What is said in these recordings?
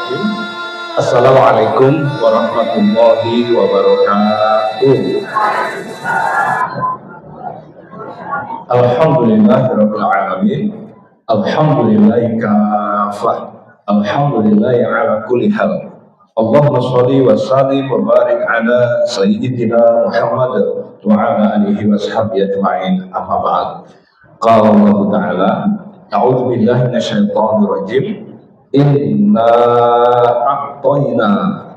Bismillahirrahmanirrahim. Assalamualaikum warahmatullahi wabarakatuh. Alhamdulillahirabbil alamin. Alhamdulillahi kafah. Alhamdulillahi ala kulli hal. Allahumma sholli wa sallim wa barik ala sayyidina Muhammad wa ala alihi wa sahbihi ajma'in. Amma ba'd. Qala Allah Ta'ala, a'udzu billahi minasyaitonir rajim. Inna a'tayna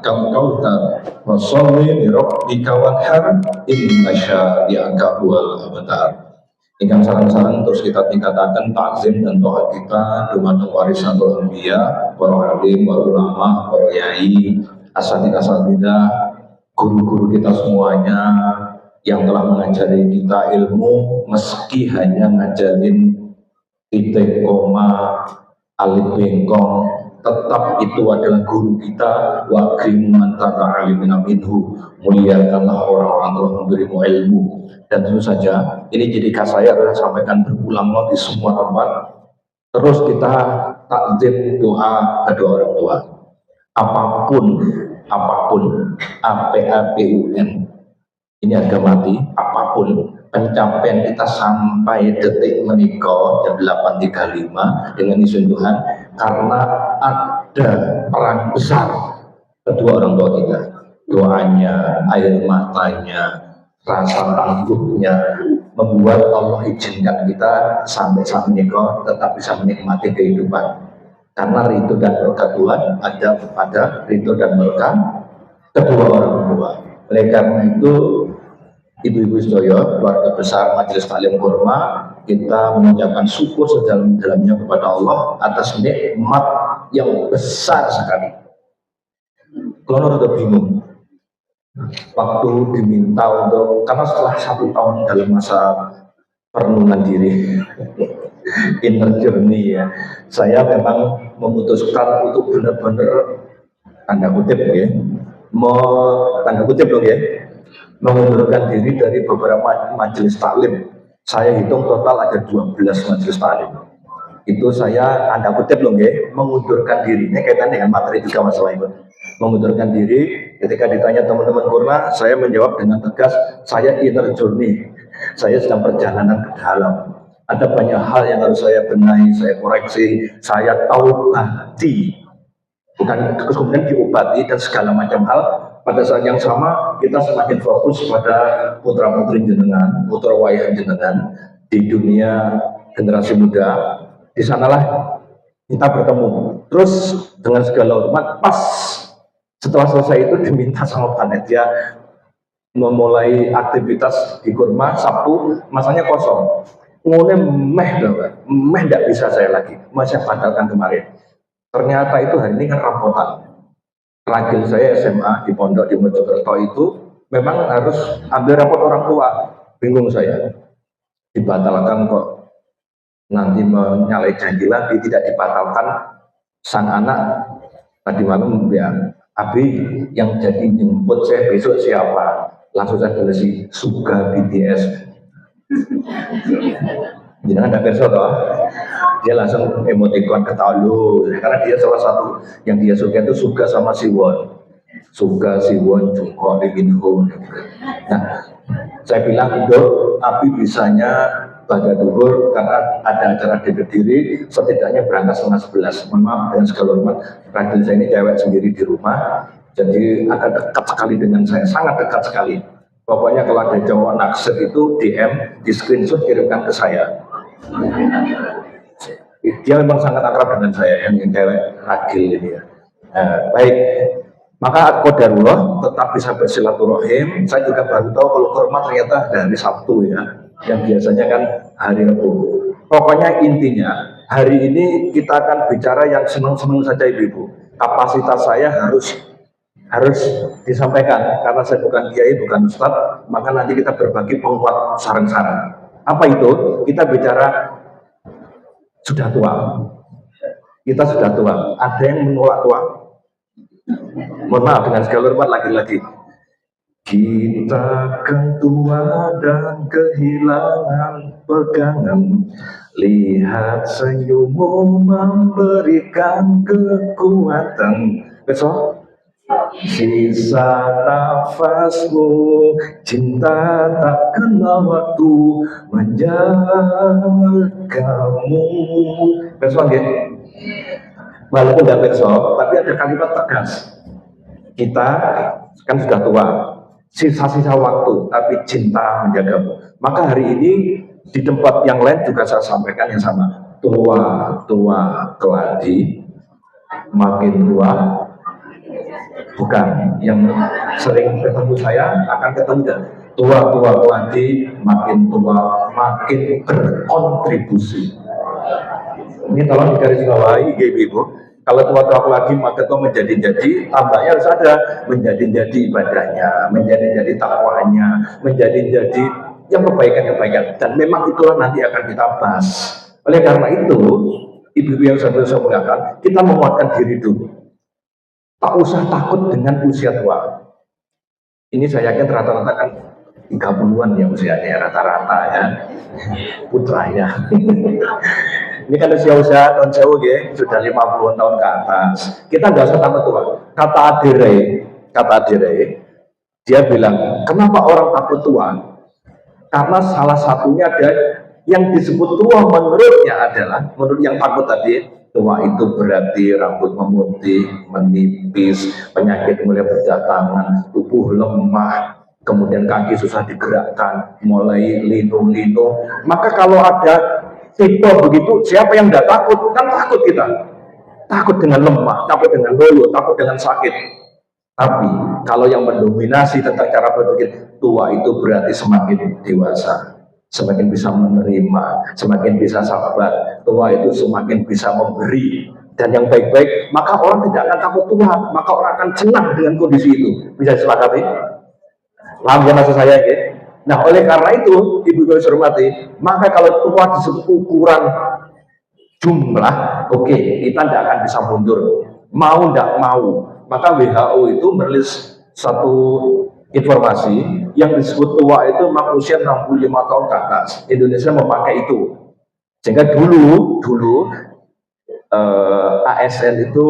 kal kautsar wa sholli li rabbika wanhar inna syani'aka huwal abtar. Ingkang sareng-sareng terus kita tingkataken takzim dan doa kita dumateng warisatul anbiya, para alim, para ulama, para yai, asatidz-asatidzah, guru-guru kita semuanya yang telah mengajari kita ilmu, meski hanya ngajarin titik koma, alif bengkong, tetap itu adalah guru kita. Wa akrimu man ta'alimina minhu, muliakanlah orang-orang telah memberimu ilmu. Dan tentu saja ini jadi saya akan sampaikan berulang di semua tempat. Terus kita takzim doa kedua orang tua. Apapun APAPUN ini harga mati, apapun pencapaian kita sampai detik menikah jam 8.35 dengan izin Tuhan, karena ada peran besar kedua orang tua kita, doanya, air matanya, rasa tangguhnya, membuat Allah izinkan kita sampai saat menikah tetap bisa menikmati kehidupan. Karena ridho dan berkat Tuhan ada pada ridho dan berkat kedua orang tua. Oleh karena itu, ibu-ibu sedaya, keluarga besar Majelis Taklim Kurma, kita mengucapkan syukur sedalam-dalamnya kepada Allah atas nikmat yang besar sekali. Kalau udah bingung waktu diminta untuk, karena setelah 1 tahun dalam masa perenungan diri inner journey ya, saya memang memutuskan untuk benar-benar tanda kutip ya, mengundurkan diri dari beberapa majelis taklim. Saya hitung total ada 12 majelis taklim. Itu saya tanda kutip mengundurkan diri. Ini kaitan dengan materi juga masalah itu. Mengundurkan diri, ketika ditanya teman-teman Kurma, saya menjawab dengan tegas, saya inner journey. Saya sedang perjalanan ke dalam. Ada banyak hal yang harus saya benahi, saya koreksi, saya taubati. Bukan kemudian diobati dan segala macam hal. Pada saat yang sama kita semakin fokus pada putra-putri jenengan, putra wayah jenengan di dunia generasi muda. Di sanalah kita bertemu. Terus dengan segala hormat, pas setelah selesai itu diminta sama panitia memulai aktivitas di Kurma Sabtu, masanya kosong. Ngomongnya meh tidak bisa saya lagi, masih batalkan kemarin. Ternyata itu hari ini kan rampotan. Ragil saya SMA di pondok di Mojokerto itu memang harus ambil rapot orang tua. Bingung saya, dibatalkan kok, nanti menyalahi janji lagi, tidak dibatalkan. Sang anak tadi malam ya, Abi yang jadi jemput saya besok siapa? Langsung saya tulis Suga BTS. Jangan ada perso toh. Dia langsung emoticon ketawa lu, karena dia salah satu yang dia suka itu Suga sama Siwon. Suga, Siwon, Jungkook, Lee Min Ho. Nah, saya bilang, Dok, Abi bisanya pada duhur karena ada acara di Kediri, setidaknya berangkat 10:30. Mohon maaf dengan segala hormat, Radil saya ini cewek sendiri di rumah, jadi akan dekat sekali dengan saya, sangat dekat sekali. Pokoknya kalau ada cowok naksir itu DM, di screenshot kirimkan ke saya. Dia memang sangat akrab dengan saya yang cewek Ragil ini ya. Baik, maka qadarullah tetap bisa bersilaturahim. Saya juga baru tahu kalau Kurma ternyata dari Sabtu ya, yang biasanya kan hari Rabu. Pokoknya intinya hari ini kita akan bicara yang senang-senang saja ibu-ibu. Kapasitas saya harus disampaikan karena saya bukan kiai, bukan ustadz, maka nanti kita berbagi penguat saran-saran. Apa itu? Kita bicara sudah tua. Kita sudah tua. Ada yang menolak tua. Mohon maaf dengan segala hormat lagi-lagi. Kita kan tua dan kehilangan pegangan. Lihat senyummu memberikan kekuatan. Besok sisa nafasmu, cinta tak kenal waktu menjagamu. Besok ya, walaupun tidak besok, tapi ada kalimat tegas. Kita kan sudah tua, sisa-sisa waktu, tapi cinta menjagamu. Maka hari ini di tempat yang lain juga saya sampaikan yang sama. Tua keladi, makin tua, bukan yang sering ketemu saya akan ketemu dan tua keladi, makin tua makin berkontribusi. Ini tolong digarisbawahi ibu-ibu. Kalau tua-tua lagi maka itu menjadi-jadi, tambahnya harus ada menjadi-jadi ibadahnya, menjadi-jadi takwanya, menjadi-jadi yang kebaikan-kebaikan. Dan memang itulah nanti akan kita bahas. Oleh karena itu, ibu-ibu yang saya muliakan, kita menguatkan diri dulu. Tak usah takut dengan usia tua. Ini saya yakin rata-rata kan 30-an ya usianya, rata-rata ya, putranya. Ini kan usia non jauh ya, sudah 50 tahun ke atas. Kita nggak usah takut tua. Kata Adire, dia bilang, kenapa orang takut tua? Karena salah satunya ada yang disebut tua menurutnya adalah, menurut yang takut tadi, tua itu berarti rambut memutih, menipis, penyakit mulai berdatangan, tubuh lemah, kemudian kaki susah digerakkan, mulai linu-linu. Maka kalau ada tipe begitu, siapa yang tidak takut? Kan takut kita. Takut dengan lemah, takut dengan loyo, takut dengan sakit. Tapi kalau yang mendominasi tentang cara berpikir, tua itu berarti semakin dewasa, semakin bisa menerima, semakin bisa sabar. Tua itu semakin bisa memberi dan yang baik-baik, maka orang tidak akan takut tua, maka orang akan senang dengan kondisi itu. Bisa disepakati? Paham ya maksud saya ya? Nah, oleh karena itu, ibu-ibu yang saya hormati, maka kalau tua disebut ukuran jumlah, oke, kita tidak akan bisa mundur. Mau tidak mau, maka WHO itu merilis satu informasi yang disebut tua itu manusia 65 tahun ke atas. Indonesia memakai itu. Sehingga dulu ASN itu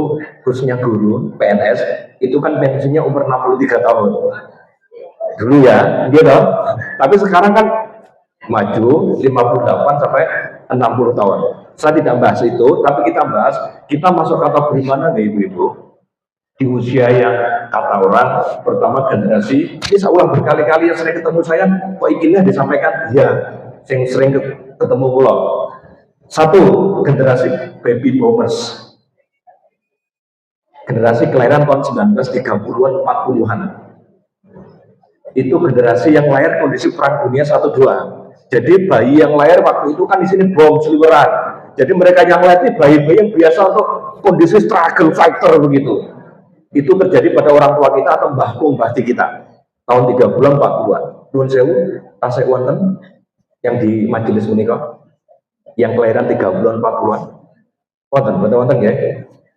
khususnya guru PNS itu kan pensiunnya umur 63 tahun. Dulu ya, gitu. Tapi sekarang kan maju 58 sampai 60 tahun. Saya tidak bahas itu, tapi kita bahas, kita masuk kategori mana nggak ibu-ibu? Di usia yang kata orang, pertama generasi, ini saya ulang berkali-kali yang sering ketemu saya, kok izinnya disampaikan? Ya, yang sering ketemu pulau. Satu, generasi baby boomers. Generasi kelahiran tahun 1930-an, 40-an. Itu generasi yang lahir kondisi perang dunia 1-2. Jadi bayi yang lahir waktu itu kan di sini bom seliweran. Jadi mereka yang lahir itu bayi-bayi yang biasa untuk kondisi struggle fighter begitu. Itu terjadi pada orang tua kita atau mbah kita tahun 30-an 40-an. Nuwun sewu, tasik wonten yang di majelis menika yang kelahiran 30-an 40-an. Wonten ya.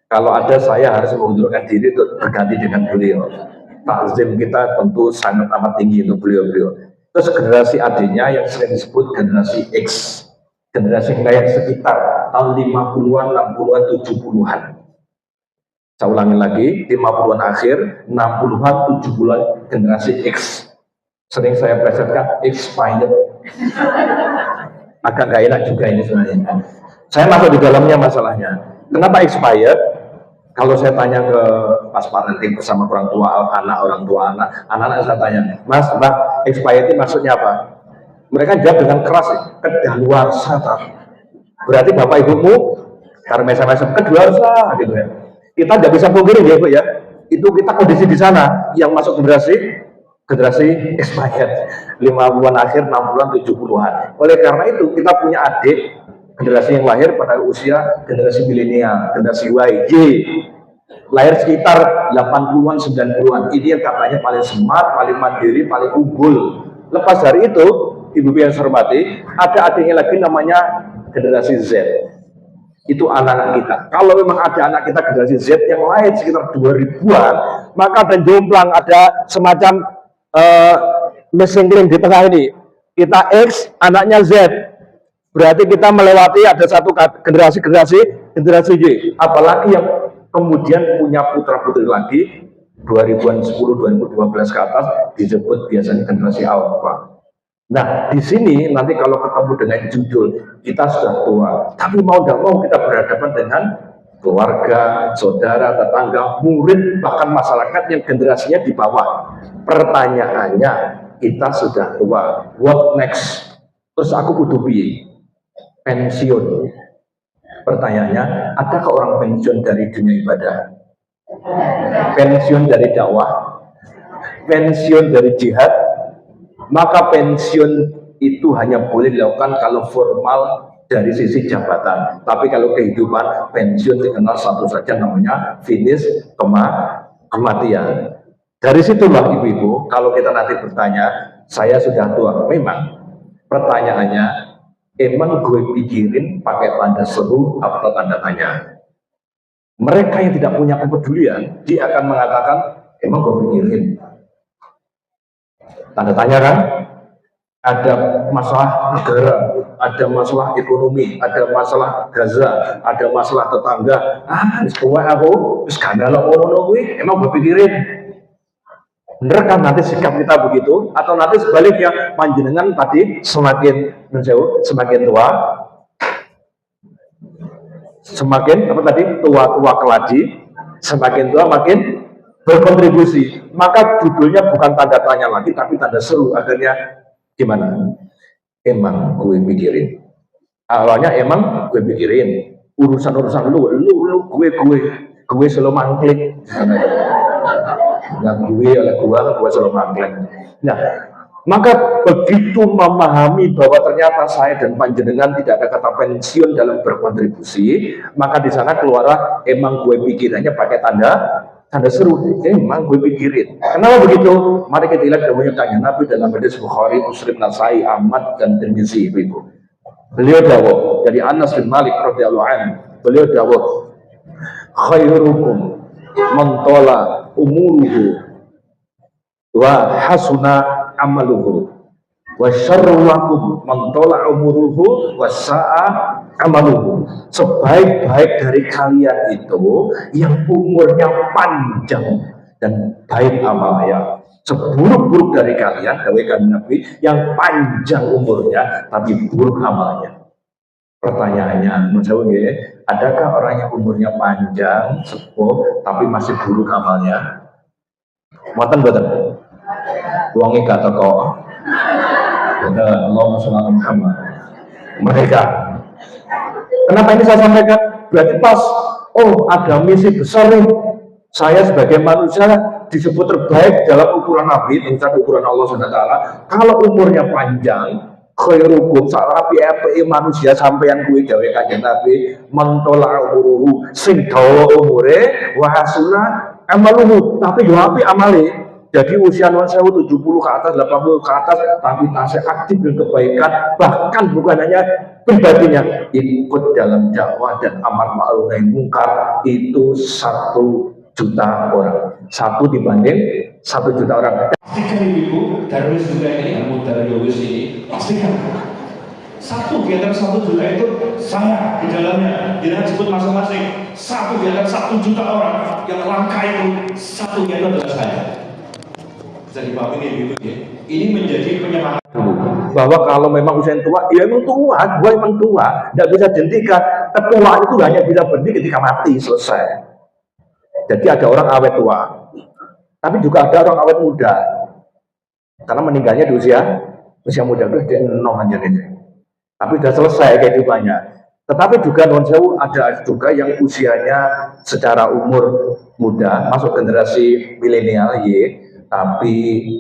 Kalau ada saya harus mengundurkan diri untuk berganti dengan beliau. Takzim kita tentu sangat amat tinggi untuk beliau-beliau. Terus generasi adanya yang sering disebut generasi X, generasi yang lahir sekitar tahun 50-an, 60-an, 70-an. Saya ulangi lagi, 50-an akhir, 60-an, 70-an, generasi X. Sering saya plesetkan expired. Agak gak enak juga ini sebenarnya. Saya masuk di dalamnya masalahnya. Kenapa expired? Kalau saya tanya ke pas parenting bersama orang tua anak-anak saya tanya, Mas, Mbak, expired maksudnya apa? Mereka jawab dengan keras, kedaluarsa. Berarti bapak ibumu, karena mesem-mesem kedaluarsa, gitu ya. Kita tidak bisa pungkiri ya, Bu ya. Itu kita kondisi di sana yang masuk generasi expired, 50-an akhir, 60-an, 70-an. Oleh karena itu kita punya adik generasi yang lahir pada usia generasi milenial, generasi Y, lahir sekitar 80-an, 90-an. Ini yang katanya paling smart, paling mandiri, paling unggul. Lepas dari itu, ibu-ibu yang saya hormati, ada adiknya lagi namanya generasi Z. Itu anak-anak kita. Kalau memang ada anak kita generasi Z yang lahir sekitar 2000-an, maka ada jomplang, ada semacam missing link di tengah ini. Kita X, anaknya Z. Berarti kita melewati ada satu generasi Y. Apalagi yang kemudian punya putra-putri lagi 2010, 2012 ke atas disebut biasanya generasi Alpha. Nah, di sini nanti kalau ketemu dengan judul kita sudah tua, tapi mau tidak mau kita berhadapan dengan keluarga, saudara, tetangga, murid, bahkan masyarakat yang generasinya di bawah. Pertanyaannya, kita sudah tua, what next? Terus aku butuh biaya pensiun. Pertanyaannya, adakah orang pensiun dari dunia ibadah? Pensiun dari dakwah? Pensiun dari jihad? Maka pensiun itu hanya boleh dilakukan kalau formal dari sisi jabatan. Tapi kalau kehidupan, pensiun dikenal satu saja, namanya finish kematian. Dari situlah ibu-ibu, kalau kita nanti bertanya, saya sudah tua. Memang pertanyaannya, emang gue pikirin pakai tanda seru atau tanda tanya? Mereka yang tidak punya kepedulian, dia akan mengatakan, emang gue pikirin. Tanda tanya kan? Ada masalah negara, ada masalah ekonomi, ada masalah Gaza, ada masalah tetangga. Semua aku, skandal emang gue pikirin. Bener kan nanti sikap kita begitu, atau nanti sebaliknya panjenengan tadi semakin menjauh, semakin tua, semakin apa tadi tua keladi, semakin tua makin berkontribusi. Maka judulnya bukan tanda tanya lagi, tapi tanda seru. Akhirnya gimana? Emang gue pikirin. Awalnya emang gue pikirin urusan lu gue selalu mangklik. Nggak gue selalu mangklik. Nah, maka begitu memahami bahwa ternyata saya dan panjenengan tidak ada kata pensiun dalam berkontribusi, maka di sana keluarlah emang gue pikirannya pakai tanda seru. Emang gue pikirin. Kenapa begitu? Mari kita lihat dahulunya tanya Nabi dalam hadis Bukhari, Muslim, Nasai, Ahmad, dan Tirmizi, ibu. Beliau dawuh dari Anas bin Malik radhiyallahu anhu. Beliau dawuh, khairukum man tala umuruhu wa hasuna amaluhu wa syarrukum man tala umuruhu wa sa'a amaluhu. Sebaik-baik dari kalian itu yang umurnya panjang dan baik amalnya. Seburuk-buruk dari kalian, dawuh Nabi, yang panjang umurnya tapi buruk amalnya. Pertanyaannya, menjawab ya, adakah orang yang umurnya panjang, sepuh, tapi masih buruk amalnya? Mboten. Wonge gak teko. Allahumma sholli ala Muhammad. Mereka. Kenapa ini saya sampaikan? Berarti pas, ada misi besar nih. Saya sebagai manusia disebut terbaik dalam ukuran Nabi, tentang ukuran Allah SWT. Kalau umurnya panjang, khairukum salapi manusia sampeyan kuwi gawe kanjeng Nabi mentola umuruhu sing dawa umure wa hasuna amaluhu, tapi yo apik amale. Jadi usia non 70 ke atas, 80 ke atas, tapi tasih aktif dan kebaikan, bahkan bukan hanya pribadinya, ikut dalam dakwah dan amar ma'ruf nahi munkar, itu 1 juta orang. 1 dibanding 1 juta orang. Pastikan ibu, darwis juga ini, darwis ini, pastikan 1 di antara 1 juta itu saya di dalamnya. Jangan sebut masing-masing. 1 di antara 1 juta orang yang langka itu, 1 di antara adalah saya. Bisa dipahami ibu ya. Ini menjadi penyemangat bahwa kalau memang usia tua, ya emang tua, gue emang tua, tidak bisa dihentikan. Ketuaan itu hanya bisa berhenti ketika mati, selesai. Jadi ada orang awet tua, tapi juga ada orang awet muda, karena meninggalnya di usia muda, itu dia enom aja nih. Tapi sudah selesai kehidupannya. Tetapi juga non sewu ada juga yang usianya secara umur muda, masuk generasi milenial tapi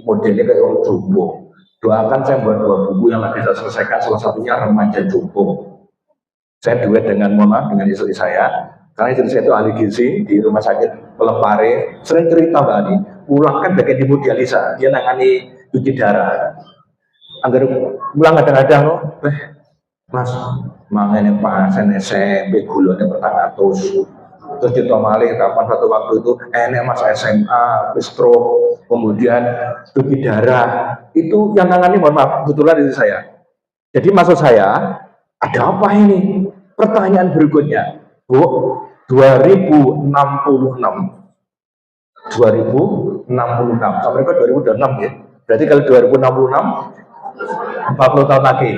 modelnya kayak orang jumbo. Doakan saya buat 2 buku yang lagi saya selesaikan, salah satunya remaja jumbo. Saya duet dengan dengan istri saya, karena istri saya itu ahli gizi di rumah sakit Pelepare. Sering cerita Mbak Ani, pulang kan bagian hemodialisa, dia nangani cuci darah. Anggar pulang kadang-kadang Mas, mangane pasien SMP gulanya pertangatus. Terus ditomali kapan satu waktu itu enek Mas SMA, stroke, kemudian cuci darah. Itu yang nangani, mohon maaf, kebetulan itu saya. Jadi maksud saya, Ada apa ini? Pertanyaan berikutnya, Bu, 2066. 2066. Sampai ke 2006 ya. Berarti kalau 2066 40 tahun lagi.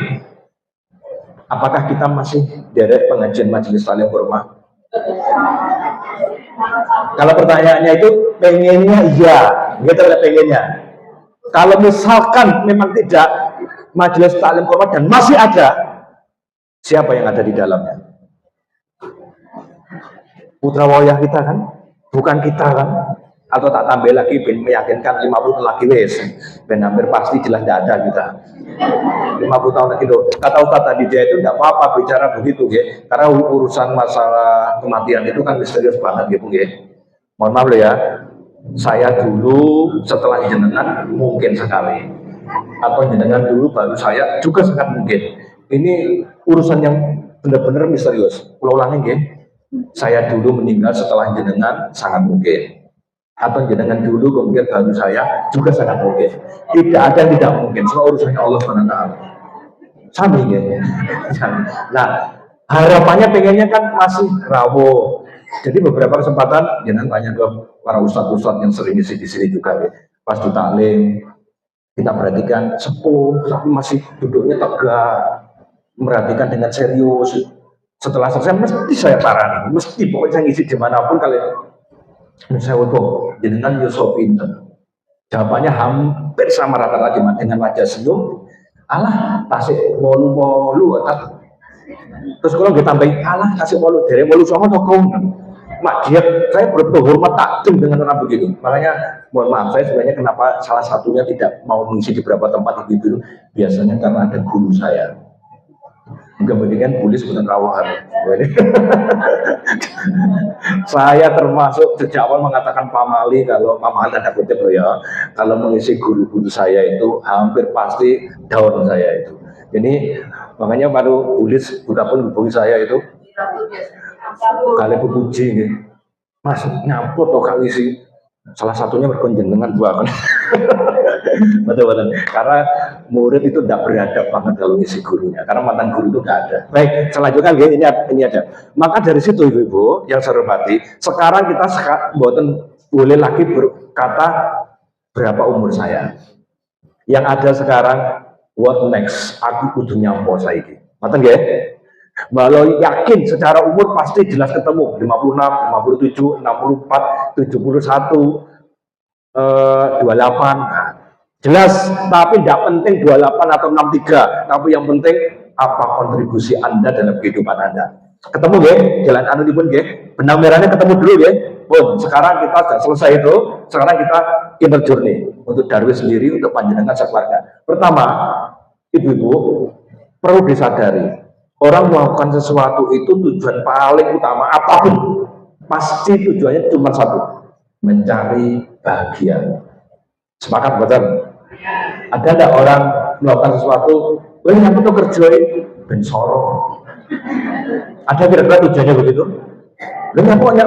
Apakah kita masih derek pengajian majelis taklim Qur'an? Kalau pertanyaannya itu pengennya iya, gitu lah pengennya. Kalau misalkan memang tidak, majelis taklim Qur'an dan masih ada, siapa yang ada di dalamnya? Putra wayah kita kan, bukan kita kan? Atau tak tambah lagi ben meyakinkan 50 lagi wes, ben hampir pasti jelas tidak ada kita. 50 tahun lagi loh. Kata Ustaz tadi dia itu tidak apa-apa bicara begitu ya, karena urusan masalah kematian itu kan misterius banget gitu ya. Mohon maaf loh ya, saya dulu setelah jenengan mungkin sekali, atau jenengan dulu baru saya juga sangat mungkin. Ini urusan yang benar-benar misterius. Ulang ulangi ya, saya dulu meninggal setelah jenengan sangat mungkin, atau jenengan dulu kemudian baru saya juga sangat mungkin. Tidak ada yang tidak mungkin, semua urusannya Allah SWT. Sama ya. Nah, harapannya pengennya kan masih rawuh. Jadi beberapa kesempatan jenengan tanya ke para ustadz-ustadz yang sering isi di sini juga ya. Pas di taklim kita perhatikan sepuh tapi masih duduknya tegak, merhatikan dengan serius. Setelah selesai mesti saya parani, mesti pokoknya saya ngisi dimanapun kalian. Saya utuh jenengan Yusuf Pinten. Jawabannya hampir sama rata-rata dengan wajah senyum. Alah tasik wolu terus kalau kita tambahin alah tasik wolu dari wolu sama tokoh mak dia, saya betul hormat takjub dengan orang begitu. Makanya mohon maaf saya sebenarnya kenapa salah satunya tidak mau mengisi di beberapa tempat itu biasanya karena ada guru saya. Kemudian polis bukan rawahan. Saya termasuk sejak awal mengatakan pamali, kalau pamali ada kutip loh ya, kalau mengisi guru-guru saya itu hampir pasti down saya itu. Jadi makanya baru polis pun hubungi saya itu kali puji nih, Mas nyampur toh kali sih. Salah satunya berkunjungan buah betul-betul. Karena murid itu tidak beradab banget kalau ngisi gurunya, karena mantan guru itu tidak ada. Baik, selanjutnya ini ada. Maka dari situ ibu-ibu yang saya hormati, sekarang kita boleh lagi berkata berapa umur saya. Yang ada sekarang, what next? Aku kudu nyampo saiki. Ngoten nggih? Walau yakin secara umur pasti jelas ketemu 56, 57, 64, 71, 28. Nah, jelas, tapi tidak penting 28 atau 63, tapi yang penting apa kontribusi Anda dalam kehidupan Anda. Ketemu ya, jalan anu pun ya, benang merahnya ketemu dulu ya. Pun sekarang kita sudah selesai itu, sekarang kita inner journey untuk Darwis sendiri, untuk panjenengan sekeluarga. Pertama, ibu-ibu perlu disadari, orang melakukan sesuatu itu tujuan paling utama apapun pasti tujuannya cuma satu, mencari bahagia. Sepakat betul? Ada tidak orang melakukan sesuatu, yang itu kerjain ben sorong. Ada kira-kira tujuannya begitu? Yang pokoknya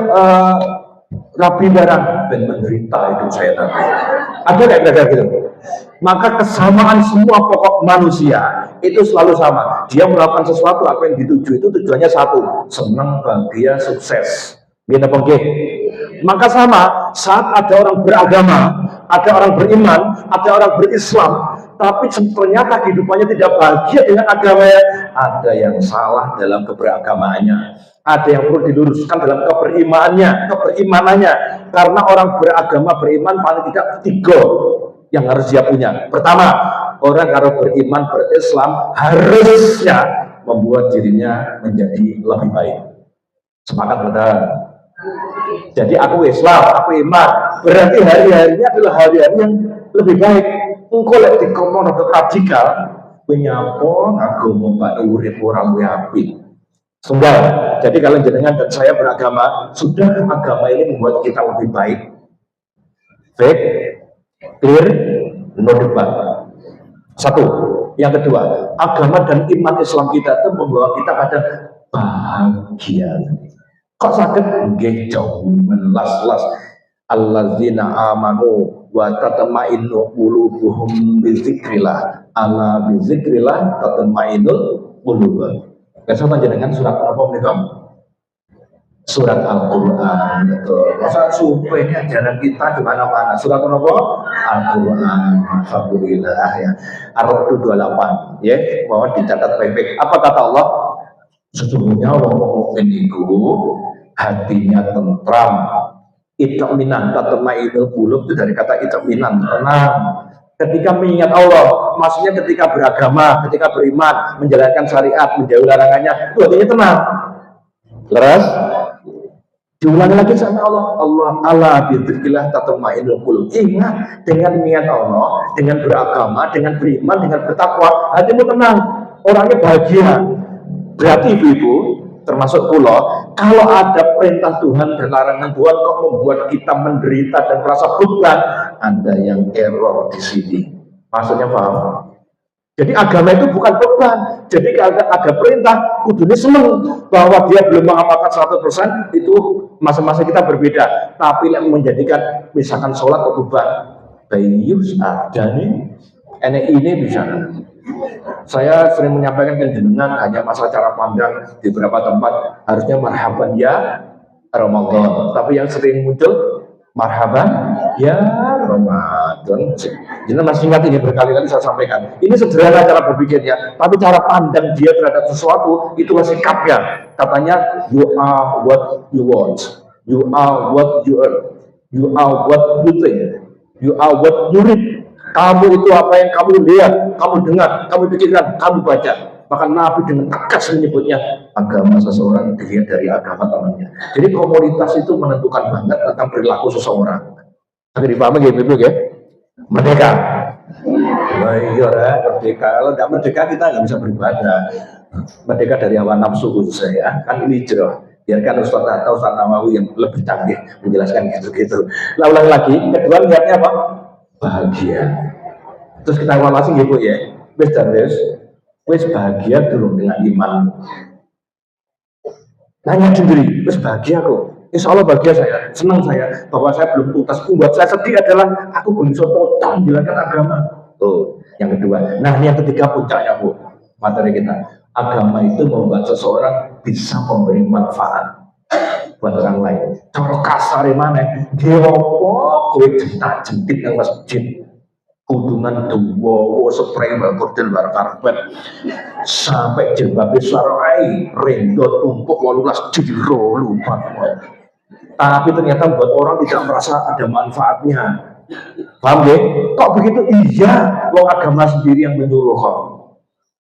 rapi barang ben menderita itu saya tahu. Ada tidak kira-kira gitu? Maka kesamaan semua pokok manusia itu selalu sama. Dia melakukan sesuatu, apa yang dituju itu tujuannya satu, senang, bahagia, sukses. Gitu penggih. Maka sama, saat ada orang beragama, ada orang beriman, ada orang berislam, tapi ternyata kehidupannya tidak bahagia dengan agamanya, ada yang salah dalam keberagamaannya, ada yang perlu diluruskan dalam keimanannya. Karena orang beragama beriman paling tidak 3 yang harus dia punya. Pertama, orang kalau beriman berislam harusnya membuat dirinya menjadi lebih baik. Sepakat betul? Jadi aku Islam, aku iman, berarti hari-harinya adalah hari-hari yang lebih baik. Engkau lek dikomong radikal, penyampun agama pada urip orang api. Sungguh. Jadi kalau jenengan dan saya beragama, sudah agama ini membuat kita lebih baik. Baik, clear, no debat. Satu. Yang kedua, agama dan iman Islam kita itu membawa kita pada bahagia. Kok sakit? Nggih jauh melas-las. Alladzina amanu wa tatma'innu qulubuhum bizikrillah. Ala bizikrillah tatma'innul qulub. Besok panjenengan surat apa menika? Surat Al-Quran, betul. Masa sumpah ini ajaran kita di mana-mana. Surat apa? Al-Quran. Alhamdulillah ya. Ar-Ra'd 28. Ya, mohon dicatat baik-baik. Apa kata Allah? Sesungguhnya orang mukmin itu hatinya tentram. Itminan, tatma'innul qulub itu dari kata itminan, tenang. Ketika mengingat Allah, maksudnya ketika beragama, ketika beriman, menjalankan syariat, menjauhi larangannya, itu hatinya tenang. Terus diulangi lagi sama Allah, Allah bidzikrillah tatma'innul qulub. Ingat, dengan niat Allah, dengan beragama, dengan beriman, dengan bertakwa, hatimu tenang, orangnya bahagia. Berarti ibu-ibu, termasuk pulau, kalau ada perintah Tuhan dan larangan Tuhan kok membuat kita menderita dan merasa beban, ada yang error di sini. Maksudnya paham? Jadi agama itu bukan beban. Jadi kalau ada perintah, kudunya seneng bahwa dia belum mengamalkan 100%, itu masa-masa kita berbeda. Tapi yang menjadikan misalkan sholat atau beban, bayus ada nih, ini bisa. Saya sering menyampaikan ke jenengan hanya masalah cara pandang di beberapa tempat harusnya marhaban ya Ramadan, tapi yang sering muncul marhaban ya Ramadan. Jadi masih ingat ini berkali-kali saya sampaikan. Ini sederhana cara berpikirnya, tapi cara pandang dia terhadap sesuatu itulah sikapnya. Katanya you are what you want, you are what you earn, you are what you think, you are what you read. Kamu itu apa yang kamu lihat, kamu dengar, kamu pikirkan, kamu baca. Maka Nabi dengan tegas menyebutnya agama seseorang dilihat dari agama temannya. Jadi komunitas itu menentukan banget tentang perilaku seseorang. Akhirnya dipahami gitu ya? Merdeka. Nah, iya, merdeka. Kalau tidak merdeka kita nggak bisa beribadah. Merdeka dari hawa nafsu khusus ya. Kan ini hijrah. Biarkan Ustaz atau Ustaz Nawawi yang lebih canggih menjelaskan gitu-gitu. Ulang lagi. Kedua lihatnya apa? Bahagia. Terus kita evaluasi gitu ya. Wes bahagia dulu dengan iman. Nanya sendiri, wes bahagia kok. Insya Allah bahagia saya, senang saya bahwa saya belum tuntas. Membuat saya sedih adalah aku belum bisa total menjalankan agama. Tuh, yang kedua. Nah, yang ketiga puncaknya bu, materi kita. Agama itu membuat seseorang bisa memberi manfaat buat orang lain. Cara kasar mana? Dia kowe jentik nang masjid. Kudungan duwowo spray bordel bar karpet sampai jilbabe sarai rendo tumpuk 18 jiro lupa. Tapi ternyata buat orang tidak merasa ada manfaatnya. Paham ya? Kok begitu? Iya, wong agama sendiri yang menyuruh kok.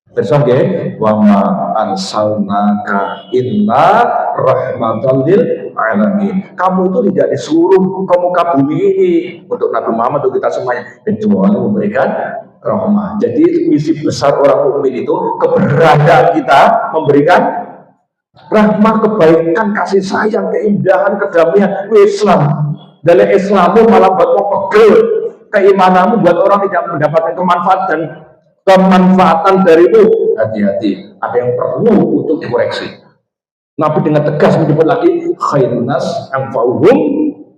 Besok ya, wa ma arsalnaka illa rahmatan lil alamin. Kamu itu tidak disuruh ke muka bumi ini untuk Nabi Muhammad, untuk kita semuanya, kecuali memberikan rahmah. Jadi misi besar orang mukmin itu keberadaan kita memberikan rahmah, kebaikan, kasih sayang, keindahan, kedamaian. Islam dari Islammu malah buat pegel, keimananmu buat orang tidak mendapatkan kemanfaatan darimu. Hati-hati, ada yang perlu untuk dikoreksi. Nabi dengan tegas menyebut lagi khairun nas anfa'uhum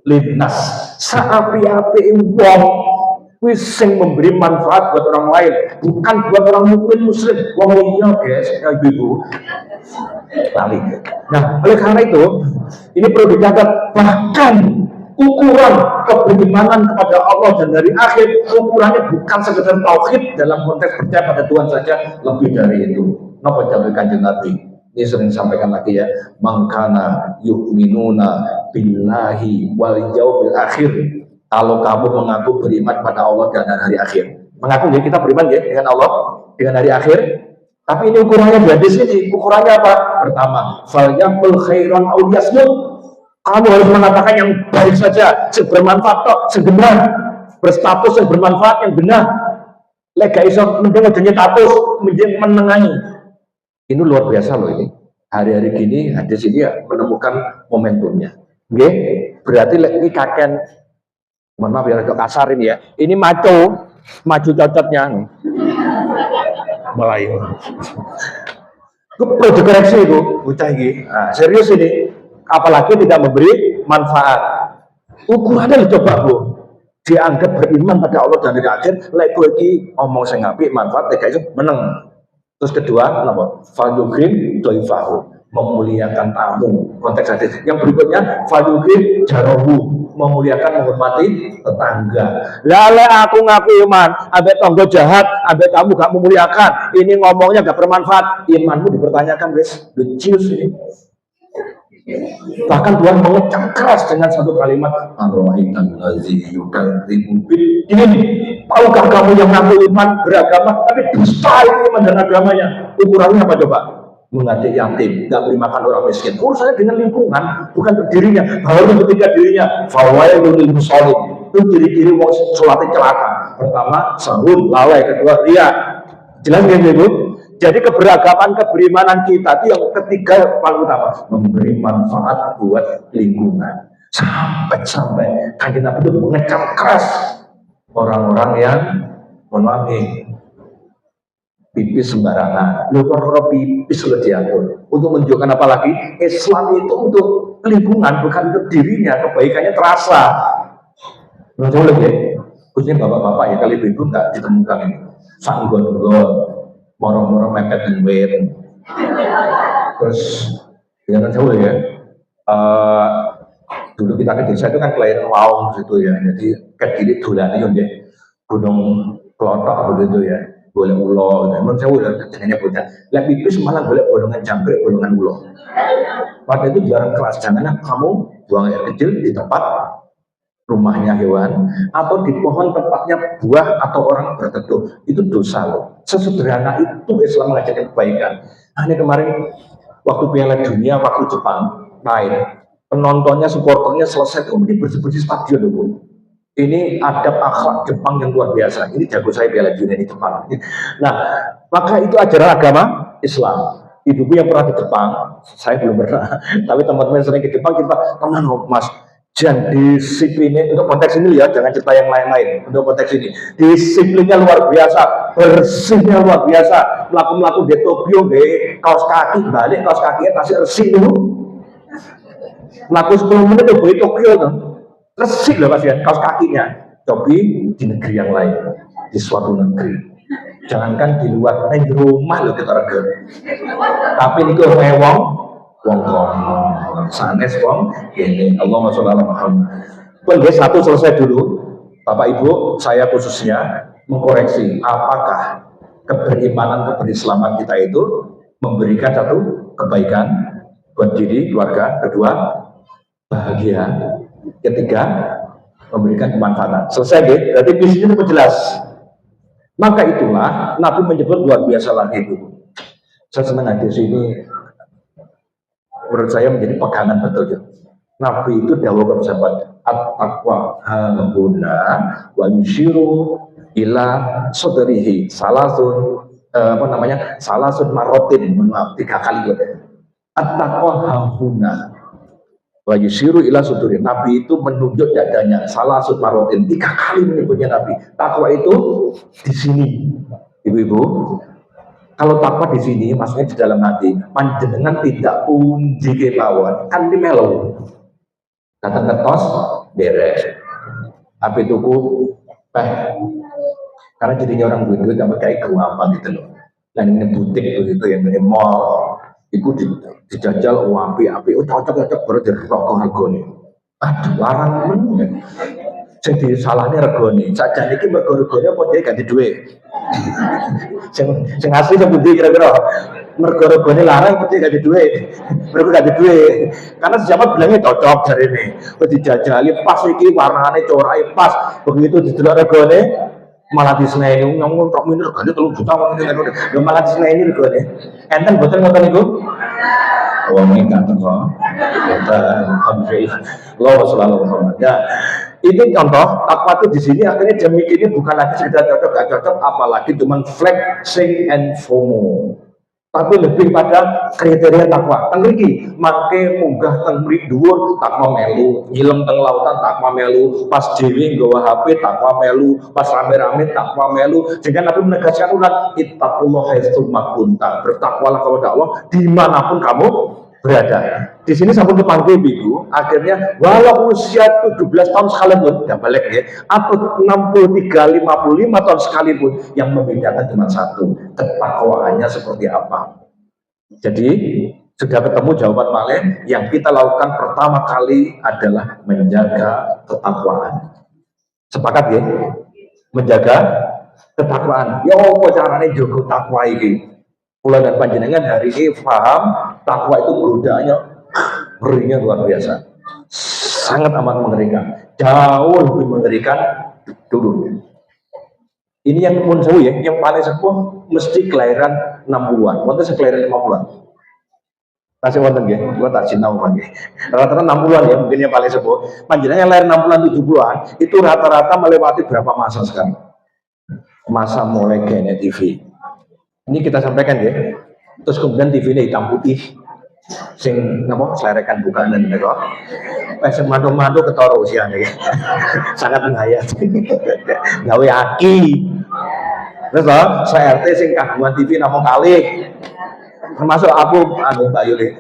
linnas. Saapi-api wong wis sing memberi manfaat buat orang lain, bukan buat orang mukmin muslim. Wong iya guys, ibu-ibu. Lali. Nah, oleh karena itu ini perlu dicatat, bahkan ukuran keberimanan kepada Allah dan dari akhir, ukurannya bukan sekedar tauhid dalam konteks percaya pada Tuhan saja, lebih dari itu. Napa jawab Kanjeng Nabi? Ini sering disampaikan lagi ya, mangkana yu'minuna billahi wal yaumil akhir. Kalau kamu mengaku beriman pada Allah dan hari akhir, mengaku ya kita beriman ya dengan Allah, dengan hari akhir. Tapi ini ukurannya di sini. Ukurannya apa? Pertama, falyaqul khairan aw liyasmut. Kamu harus mengatakan yang baik saja, yang bermanfaat tok, yang benar, berstatus yang bermanfaat, yang benar. Lega iso mendengar status menengahi. Ini luar biasa loh ini. Hari-hari gini hadis ini ya menemukan momentumnya. Oke, berarti ini kakek, mohon maaf ya agak kasar ini ya. Ini maju cocotnya. Melayu. Itu perlu dikoreksi itu, bocah ini. Nah, serius ini. Apalagi tidak memberi manfaat. Ukurannya coba bu, dianggap beriman pada Allah dan hari akhir. Lek kowe iki omong sing apik manfaat, lek iso meneng. Terus kedua, apa? Falyukrim doifahu, memuliakan tamu. Konteks hadis. Yang berikutnya, falyukrim jarohu, memuliakan menghormati tetangga. Lale aku ngaku iman, ambek tonggo jahat, ambek kamu gak memuliakan. Ini ngomongnya gak bermanfaat. Imanmu dipertanyakan, guys. Lucu sih. Bahkan Tuhan mengecam keras dengan satu kalimat, ini tahukah kamu yang ngaku iman beragama tapi dusta itu iman dan agamanya. Ukurannya apa coba? Mengadik yatim, gak beri makan orang miskin. Urusannya dengan lingkungan, bukan dirinya. Baru ketika dirinya fawailul lil musallin, itu ciri-ciri mau sholatnya celaka. Pertama sahur, lalai. Kedua ria. Jelas nggak Ibu? Jadi keberagaman keberimanan kita itu yang ketiga paling utama, memberi manfaat buat lingkungan. Sampai Kanjeng Nabi itu mengecam keras orang-orang yang pipis sembarangan. Lu perkara pipis lo diatur. Untuk menunjukkan apa lagi? Islam itu untuk lingkungan, bukan untuk dirinya. Kebaikannya terasa. Jauh lebih. Khususnya bapak-bapak ya, kali ibu nggak ditemukan ini. Sanggon-gon, morong-morong mepet duit. Terus ya kan jauh ya. Dulu kita ke desa itu kan kelahiran Waung gitu ya. Jadi kediri dolane yo nggih Gunung Klothok begitu ya. Boleh ulo, namun saya udah dengannya bocah. Lek pipis malah boleh bolongan jangkrik, bolongan ulo. Pada itu jarang keras, janganlah kamu buang air kecil di tempat rumahnya hewan atau di pohon tempatnya buah atau orang berteduh. Itu dosa loh. Sesederhana itu Islam mengajarkan kebaikan. Nah, ini kemarin waktu Piala Dunia waktu Jepang main, penontonnya, supporternya selesai kemudian bersih-bersih stadion loh. Ini adab akhlak Jepang yang luar biasa. Ini jago saya Piala Dunia di Jepang. Nah, maka itu ajaran agama Islam. Ibuku yang pernah ke Jepang, saya belum pernah. Tapi teman-teman sering ke Jepang, kita tenang Mas. Jangan disiplinnya untuk konteks ini ya, jangan cerita yang lain-lain. Untuk konteks ini, disiplinnya luar biasa, bersihnya luar biasa. Melaku-melaku di Tokyo, di kaos kaki balik, kaos kakinya kasih resik dulu. Melaku 10 menit tuh di Tokyo tuh. Resik loh kasihan kaos kakinya. Tapi di negeri yang lain, di suatu negeri, jangankan di luar, di rumah loh kita rega. Tapi ini kok wong sanes wong ini Allahumma sholli ala Muhammad. Pun satu selesai dulu, Bapak Ibu, saya khususnya mengkoreksi apakah keberimanan keberislaman kita itu memberikan satu kebaikan buat diri, keluarga, kedua bahagia, ketiga memberikan kemanfaatan. Selesai deh, berarti visinya itu jelas. Maka itulah Nabi menyebut luar biasa lagi itu. Saya senang hadis ini, menurut saya menjadi pegangan betul ya. Nabi itu dawuh kepada sahabat, at-taqwa hahuna wa yushiru ila sadrihi salasun salasun marotin, maaf 3 kali ya. At-taqwa hahuna wa yushiru ila sadrihi. Nabi itu menunjuk dadanya, salasun marotin, 3 kali menyebutnya Nabi. Takwa itu di sini, ibu-ibu. Kalau takwa di sini, maksudnya di dalam hati, panjenengan tidak pundi kemawon, kan di melo. Datang ke tos, beres. Api tuku, karena jadinya orang duit-duit sama kayak apa gitu loh. Dan ini butik itu yang dari mall, itu dijajal api, cocok baru jadi rokok regone. Aduh, larang men. Jadi salahnya regone. Saja niki mergo regone apa dia ganti duit. Sing asli sepundi kira-kira mergo regone larang apa dia ganti duit. Mergo ganti duit. Karena siapa bilangnya cocok dari ini. Kok dijajali pas iki warnane corae pas. Begitu didelok regone malah diseneni ngomong tok minir regane 3 juta ngene. Lho malah diseneni regone. Enten boten ngoten niku? Wong iki gak teko. Alhamdulillah. Allahu sholli Muhammad. Ya. Ini contoh, takwa itu di sini akhirnya dia mikirnya bukan lagi sekedar cocok gak cocok, apalagi cuma flexing and FOMO. Tapi lebih pada kriteria takwa. Tengriki, make munggah teng mriki dhuwur takwa melu, nyilem teng lautan takwa melu, pas dhewe nggawa HP takwa melu, pas rame-rame takwa melu. Sehingga Nabi menegaskan ulang, ittaqullah haitsu ma kunta. Bertakwalah kepada Allah dimanapun kamu berada. di sini sampun kepanggil Ibu, akhirnya walau usia 17 tahun sekalipun, tidak balik ya, atau 63, 55 tahun sekalipun, yang membedakan cuma satu, ketakwaannya seperti apa. Jadi sudah ketemu jawaban Malen, yang kita lakukan pertama kali adalah menjaga ketakwaan. Sepakat ya? Menjaga ketakwaan. Ya apa caranya jaga takwa ini? Kula dan panjenengan hari ini paham takwa itu godaannya ngerinya luar biasa, sangat amat mengerikan, jauh lebih mengerikan dulu. Ini yang pun sewu ya, yang paling sepuh mesti kelahiran 60-an, wonten kelahiran 50-an. Kasih wonten nggih, gua tak sinau nggih. Rata-rata 60-an ya, mungkin yang paling sepuh. Panjenengan yang lahir 60-an 70-an itu rata-rata melewati berapa masa sekarang? Masa mulai kayaknya TV. Ini kita sampaikan ya. Terus kemudian TV ini hitam putih. Sing napa selerekan bukanan niku. Wes mantu-mantu ketara usiane. Sangat menghayat. Gawe aki. Terus saya RT sing kagungan TV namung kalih. Termasuk aku Mbak Yuli.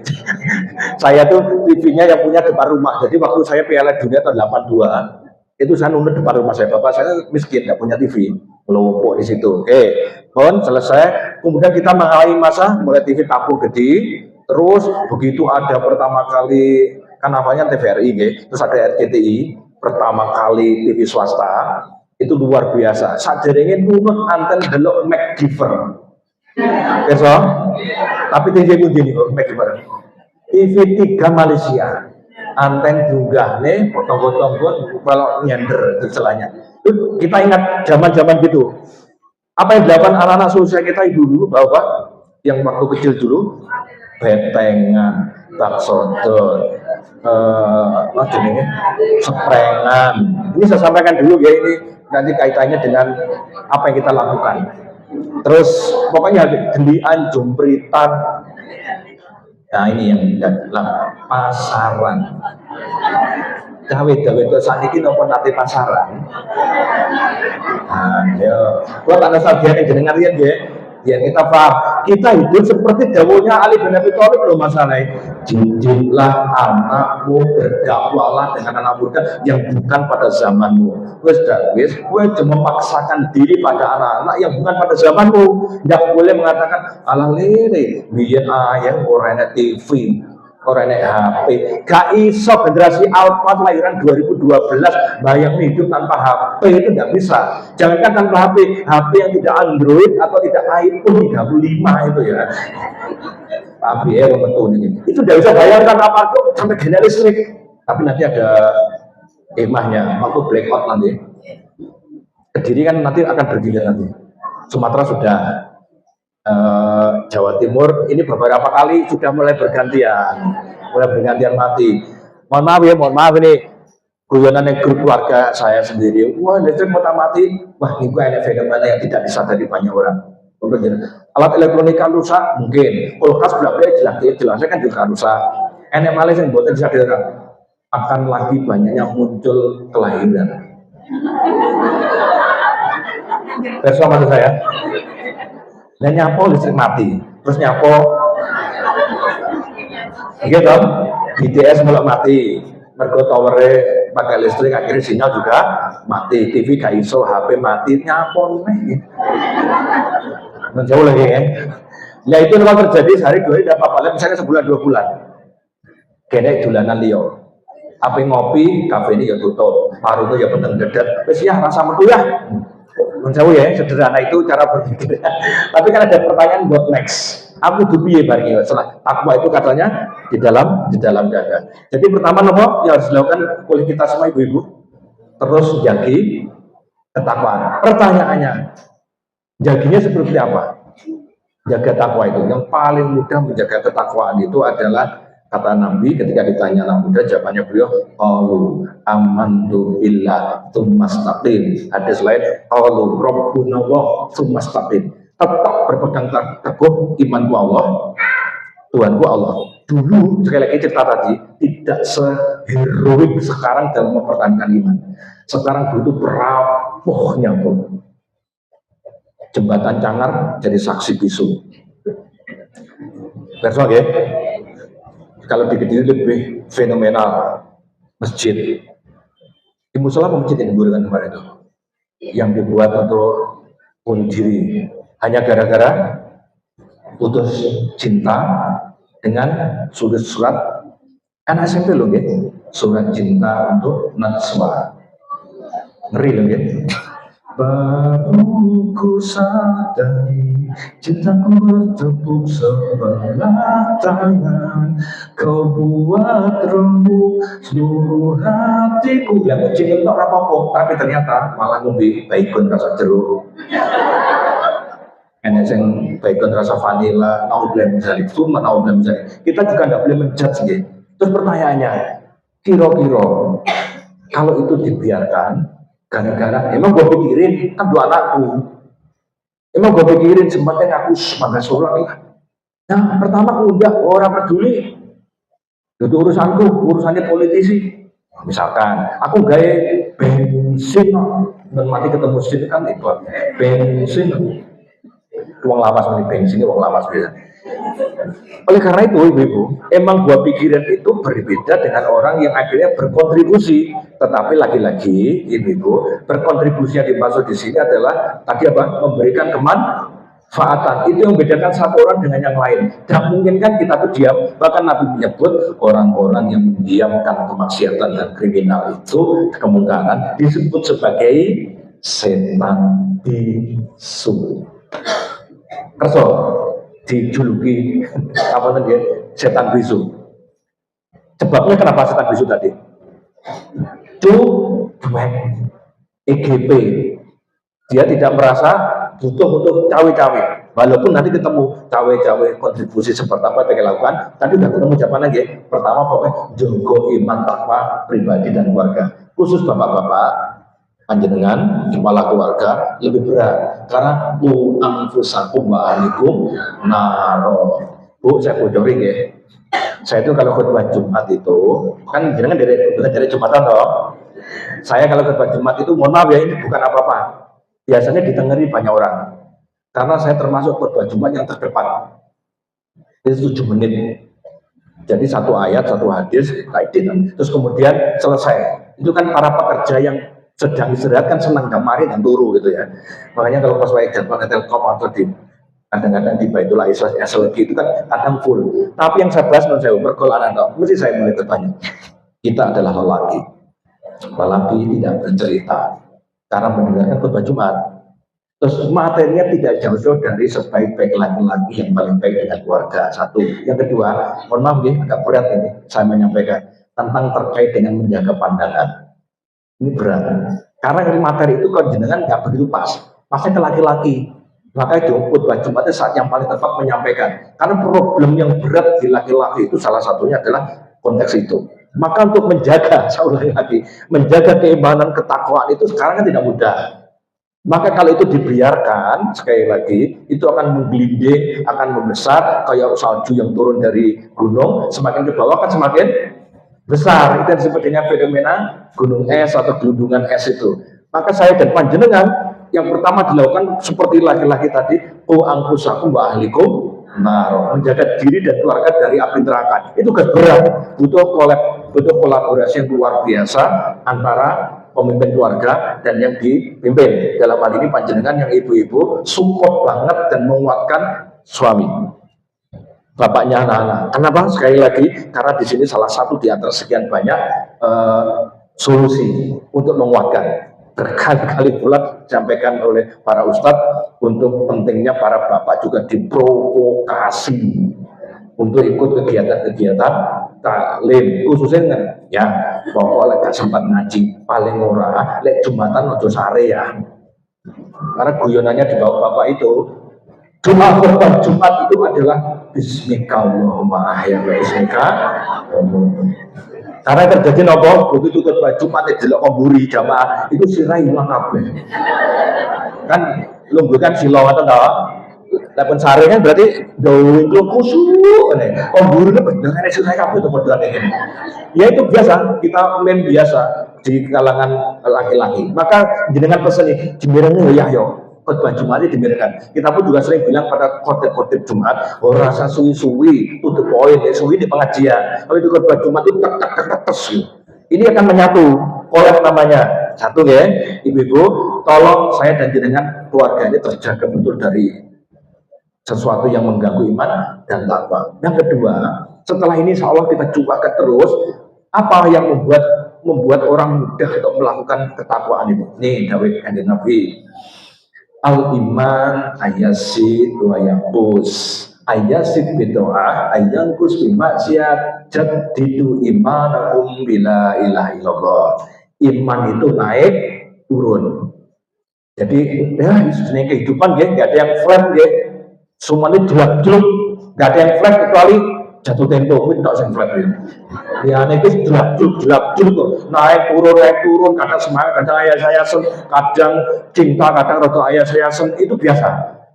Saya tuh TV-nya yang punya depan rumah. Jadi waktu saya Piala Dunia tahun 82, itu saya nunut depan rumah saya. Bapak saya miskin, nggak punya TV. Melopok di situ. Oke, kon selesai. Kemudian kita mengalami masa mulai TV tabung gede. Terus begitu ada pertama kali kan namanya TVRI, terus ada RCTI. Pertama kali TV swasta itu luar biasa. Saderenge nunut anten delok McGiver. Kerso, tapi TV pundi niku McGiver. TV3 Malaysia. Anten dunggahne potong-potong kalau nyender itu celahnya. Kita ingat zaman-zaman gitu. Apa yang dilakukan anak-anak seusia kita dulu, Bapak, yang waktu kecil dulu, betengan, bakso seprengan. Ini saya sampaikan dulu ya, ini nanti kaitannya dengan apa yang kita lakukan. Terus pokoknya gelian, jumpritan. Nah ini yang adalah pasaran. Dawe-dawe saat ini nopo nate pasaran. Nah, ya, buat anak sabian yang jenengan lihat ya. Ya kita paham, kita hidup seperti dawuhnya Ali bin Abi Thalib loh masalahnya. Jinjitlah anakmu, berdakwalah dengan anak muda yang bukan pada zamanmu. Wes gue cuma memaksakan diri pada anak-anak yang bukan pada zamanmu. Tidak boleh mengatakan ala lere, biar ayang orang TV, orang HP. Gak iso generasi Alpha lahiran 2012 bayang hidup tanpa HP itu tidak bisa. Jangankan tanpa HP, HP yang tidak Android atau tidak iPhone 35 itu ya. Tapi ya betul ini. Itu tidak bisa bayangkan apa tuh sampai gaya listrik. Tapi nanti ada emahnya waktu blackout nanti. Kediri kan nanti akan bergila nanti. Sumatera sudah. Jawa Timur ini beberapa kali sudah mulai bergantian mati. Mohon maaf ini guyonan yang grup keluarga saya sendiri. Wah, listrik mau mati. Wah, ini gue ada fenomena yang tidak disadari banyak orang. Alat elektronika rusak mungkin, kulkas jelasnya kan juga rusak. Enak malah yang buatan disadari akan lagi banyaknya muncul kelahiran. Bersama saya. Dan nyapo listrik mati, terus nyapo gitu, BTS mulai mati, mergo towernya pakai listrik akhirnya sinyal juga mati, TV gak iso, HP mati, nyapo nih, menjauh lagi kan? Ya itu memang terjadi sehari dua hari tidak apa-apa, misalnya sebulan 2 bulan, kene dolanan liyo, apa ngopi, kafe ini ya tutup, paru itu ya penting dedet, wes ya rasa metu ya. Menjauh ya, sederhana itu cara berpikir. Tapi kan ada pertanyaan buat next. Aku dubi ya bareng setelah takwa itu katanya di dalam dada. Jadi pertama nopo yang harus dilakukan oleh kita semua ibu-ibu, terus jagi ketakwaan. Pertanyaannya, jaginya seperti apa? Jaga takwa itu. Yang paling mudah menjaga ketakwaan itu adalah kata Nabi ketika ditanya anak muda, jawabannya beliau qalu amantu billah tsumastaqim. Hadis lain qalu rabbuna wa tsumastaqim. Tetap berpegang teguh imanku Allah, Tuhanku Allah. Dulu sekali lagi cerita tadi tidak seheroik sekarang dalam mempertahankan iman. Sekarang butuh perapuhnya pun. Jembatan Cangar jadi saksi bisu. Bersama ya. Kalau di Kediri lebih fenomenal masjid. Di musola masjid yang dibuat kemarin itu, yang dibuat untuk bunuh diri hanya gara-gara putus cinta dengan surat anak SMP loh ya, surat cinta untuk Najwa. Ngeri loh ya. Baru ku sadari cintaku bertepuk sebelah tangan, kau buat remuk seluruh hatiku. Yang kucing itu apa-apa, tapi ternyata malah ngombe bacon rasa jeruk. Enak yang bacon rasa vanila, naudzubillah misalnya, cuma naudzubillah misalnya. Kita juga nggak boleh menjudge gitu. Terus pertanyaannya, kira-kira kalau itu dibiarkan, gara-gara emang gue pikirin kan dua anakku, emang gue pikirin sempatnya aku sebagai sholat lah. Nah pertama aku udah orang peduli, itu urusannya politisi. Misalkan aku gaya bensin, dan mati ketemu mesin kan itu bensin, uang lawas nih bensin, uang lawas biasa. Oleh karena itu ibu-ibu, emang gua pikiran itu berbeda dengan orang yang akhirnya berkontribusi. Tetapi lagi-lagi ibu-ibu, berkontribusi yang dimaksud di sini adalah tadi apa? Memberikan kemanfaatan. Itu yang membedakan satu orang dengan yang lain. Tidak mungkin kan kita tuh diam. Bahkan Nabi menyebut orang-orang yang mendiamkan kemaksiatan dan kriminal itu kemungkaran disebut sebagai setan bisu. Kerso dijuluki apa tadi ya, setan bisu. Sebabnya kenapa setan bisu tadi? Cuek, EGP. Dia tidak merasa butuh untuk cawe-cawe. Walaupun nanti ketemu cawe-cawe kontribusi seperti apa yang dilakukan, tapi udah ketemu jawaban lagi. Pertama pokoknya jogo iman takwa pribadi dan keluarga. Khusus bapak-bapak panjenengan kepala keluarga lebih berat karena bu anfusakum wa ahlikum naro. Bu saya bocorin ya, saya itu kalau khutbah Jumat itu kan jenengan dari Jumatan toh. Saya kalau khutbah Jumat itu mohon maaf ya, ini bukan apa-apa, biasanya ditengeri banyak orang karena saya termasuk khutbah Jumat yang terdepan itu 7 menit. Jadi satu ayat, satu hadis, terus kemudian selesai. Itu kan para pekerja yang sedang istirahat kan senang damari dan turu gitu ya. Makanya kalau pas wae jadwal Telkom atau di kadang-kadang di Baitullah SLG itu kan kadang full. Tapi yang saya bahas menurut saya pergolakan mesti saya mulai bertanya. Kita adalah lelaki tidak bercerita karena mendengarkan khutbah Jumat. Terus materinya tidak jauh-jauh dari sebaik-baik laki-laki yang paling baik dengan keluarga. Satu. Yang kedua, mohon maaf ya, agak berat ini saya menyampaikan tentang terkait dengan menjaga pandangan. Ini berat, karena materi itu kalau jenengan nggak begitu pasnya ke laki-laki. Maka itu khutbah Jumatnya saat yang paling tepat menyampaikan. Karena problem yang berat di laki-laki itu salah satunya adalah konteks itu. Maka untuk menjaga, saya ulangi lagi, menjaga keimanan ketakwaan itu sekarang kan tidak mudah. Maka kalau itu dibiarkan, sekali lagi, itu akan menggelinding, akan membesar, kayak salju yang turun dari gunung, semakin ke bawah kan semakin besar. Itu yang disebut dengan fenomena gunung es atau gelundungan es itu. Maka saya dan panjenengan yang pertama dilakukan seperti laki-laki tadi, anfusakum wa ahlikum naro, menjaga diri dan keluarga dari api neraka. Itu berat, butuh kolaborasi yang luar biasa antara pemimpin keluarga dan yang dipimpin. Dalam hal ini panjenengan yang ibu-ibu support banget dan menguatkan suami, bapaknya anak-anak. Kenapa? Sekali lagi, karena di sini salah satu di antara sekian banyak solusi untuk menguatkan. Berkali-kali pula disampaikan oleh para ustadz untuk pentingnya para bapak juga diprovokasi untuk ikut kegiatan-kegiatan taklim, khususnya ya pokoknya gak sempat ngaji paling ora lek Jumatan ojo sare ya, karena guyonannya di bawah bapak itu. Khutbah Jumat itu adalah Bismika Allahumma ahya wa ismika. Karena terjadi nopo begitu khutbah Jumat delok kemburi jamaah itu sirah hilang kabeh. Kan lungguh kan silo ngoten to. Lepon sare kan berarti dawuh khusyuk ngene. Kemburi itu bener sirah kabeh to padha ngene. Ya itu biasa, kita biasa di kalangan laki-laki. Maka jenengan pesen nih, jemberane ya yo. khotbah Jumat ini dimiripkan. Kita pun juga sering bilang pada khotbah Jumat, oh rasa suwi-suwi, to the point, suwi di pengajian. Kalau di khotbah Jumat itu tek. Ini akan menyatu, kolab namanya. Satu ya, ibu-ibu, tolong saya dan jenengan keluarga ini terjaga betul dari sesuatu yang mengganggu iman dan takwa. Yang kedua, setelah ini insya Allah kita cuakan terus, apa yang membuat orang mudah untuk melakukan ketakwaan itu. Nih dawuh Kanjeng Nabi, al iman ayasid wa yaqus, ayasid bidoa ayangkus bimaksiat, jadidu imanakum bila ilaha illallah. Iman itu naik turun. Jadi ya ini kehidupan ya, nggak ada yang flat ya, semuanya jelek-jelek, nggak ada yang flat kecuali jatuh tempo, itu tak yang flat ya. Ya itu jelek-jelek, naik turun, kadang semangat, kadang ayah sen, kadang cinta, kadang roto ayah sen, itu biasa.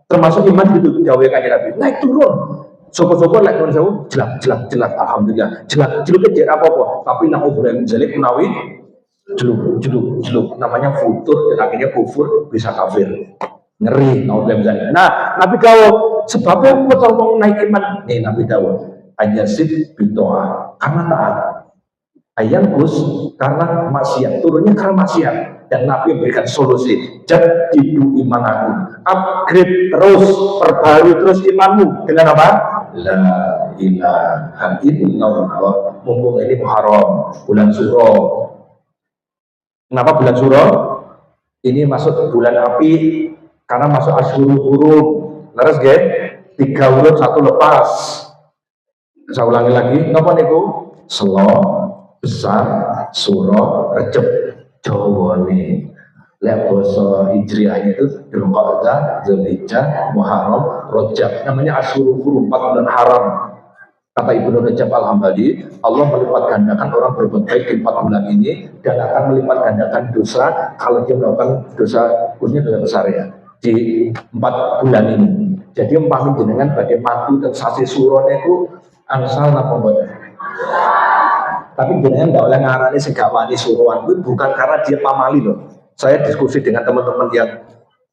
Termasuk iman gitu, jauh kayak Nabi, naik turun. Syukur-syukur naik turun jauh, jelek, alhamdulillah, jelek itu apa-apa, tapi nak obrolan jelek menawi jeluk, namanya futur dan akhirnya kufur bisa kafir, ngeri. Nah, Nabi kalau sebabnya betul naik iman, nih Nabi tahu ayasid bitoa karena taat, ayangkus karena maksiat, turunnya karena maksiat, dan Nabi memberikan solusi, jadidu iman aku, upgrade terus, perbarui terus imanmu dengan apa? La ilaha illallah. Mumpung ini Muharram, bulan Suro. Kenapa bulan Suro? Ini masuk bulan api karena masuk Asyurul Hurum. Leres nggih? 3 urut 1 lepas. Saya ulangi lagi, napa niku? Selo, Besar, Suro, Recep, Jawane. Lek basa Hijriahnya itu Dzulqa'dah, Dzulhijjah, Muharram, Rajab. Namanya Asyurul Hurum, 4 bulan haram. Kata Ibnu Rajab Al-Hambali, Allah melipat gandakan orang berbuat baik di 4 bulan ini dan akan melipat gandakan dosa kalau dia melakukan dosa, khususnya dosa besar ya, di 4 bulan ini. Jadi empami jenengan badhe matu dan sasi surone itu angsal napa mboten. Tapi jenengan nggak oleh ngarani sing gak wani suruhan itu bukan karena dia pamali loh. Saya diskusi dengan teman-teman yang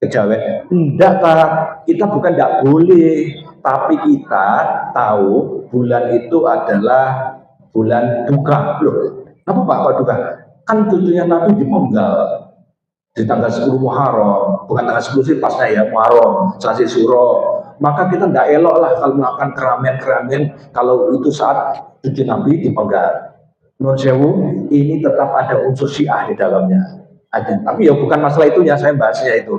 kejawen, enggak Kak, kita bukan enggak boleh, tapi kita tahu bulan itu adalah bulan duka. Loh, apa Pak kok duka? Kan cucunya Nabi dipenggal di tanggal 10 Muharram, bukan tanggal 10 sih pasnya ya, Muharram, sasi Suro. Maka kita enggak elok lah kalau melakukan keramaian-keramaian kalau itu saat cucu Nabi dipenggal. Nun sewu, ini tetap ada unsur Syiah di dalamnya. Ada. Tapi ya bukan masalah itunya, saya bahasnya itu.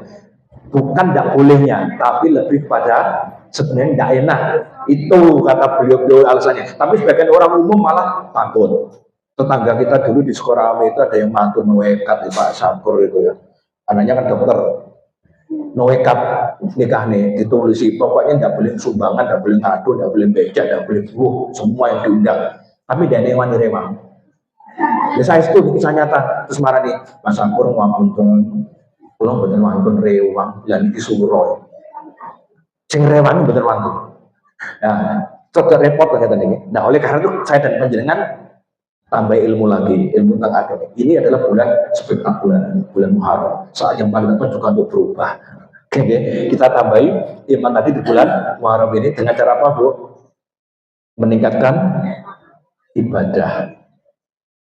Bukan tidak bolehnya, tapi lebih pada sebenarnya tidak enak. Itu kata beliau alasannya. Tapi sebagian orang umum malah takut. Tetangga kita dulu di Sukorame itu ada yang mantu noekat, Pak Sakur itu ya. Anaknya kan dokter. Noekat nikah nih, ditulisi. Pokoknya tidak boleh sumbangan, tidak boleh ngadu, tidak boleh becak, tidak boleh semua yang diundang. Tapi dia newani rewang. Ya saya itu kisah nyata. Terus marah nih, Mas Sakur ngapunten. Pulang bener wantun rewang dan iki Suro. Sing rewang bener wantun. Nah, coba repot lah kata ini. Nah, oleh karena itu saya dan panjenengan tambah ilmu lagi, ilmu tentang agama. Ini adalah bulan spektakuler, bulan Muharram. Saat yang paling tepat juga untuk berubah. Oke, kita tambahi iman tadi di bulan Muharram ini dengan cara apa, Bu? Meningkatkan ibadah.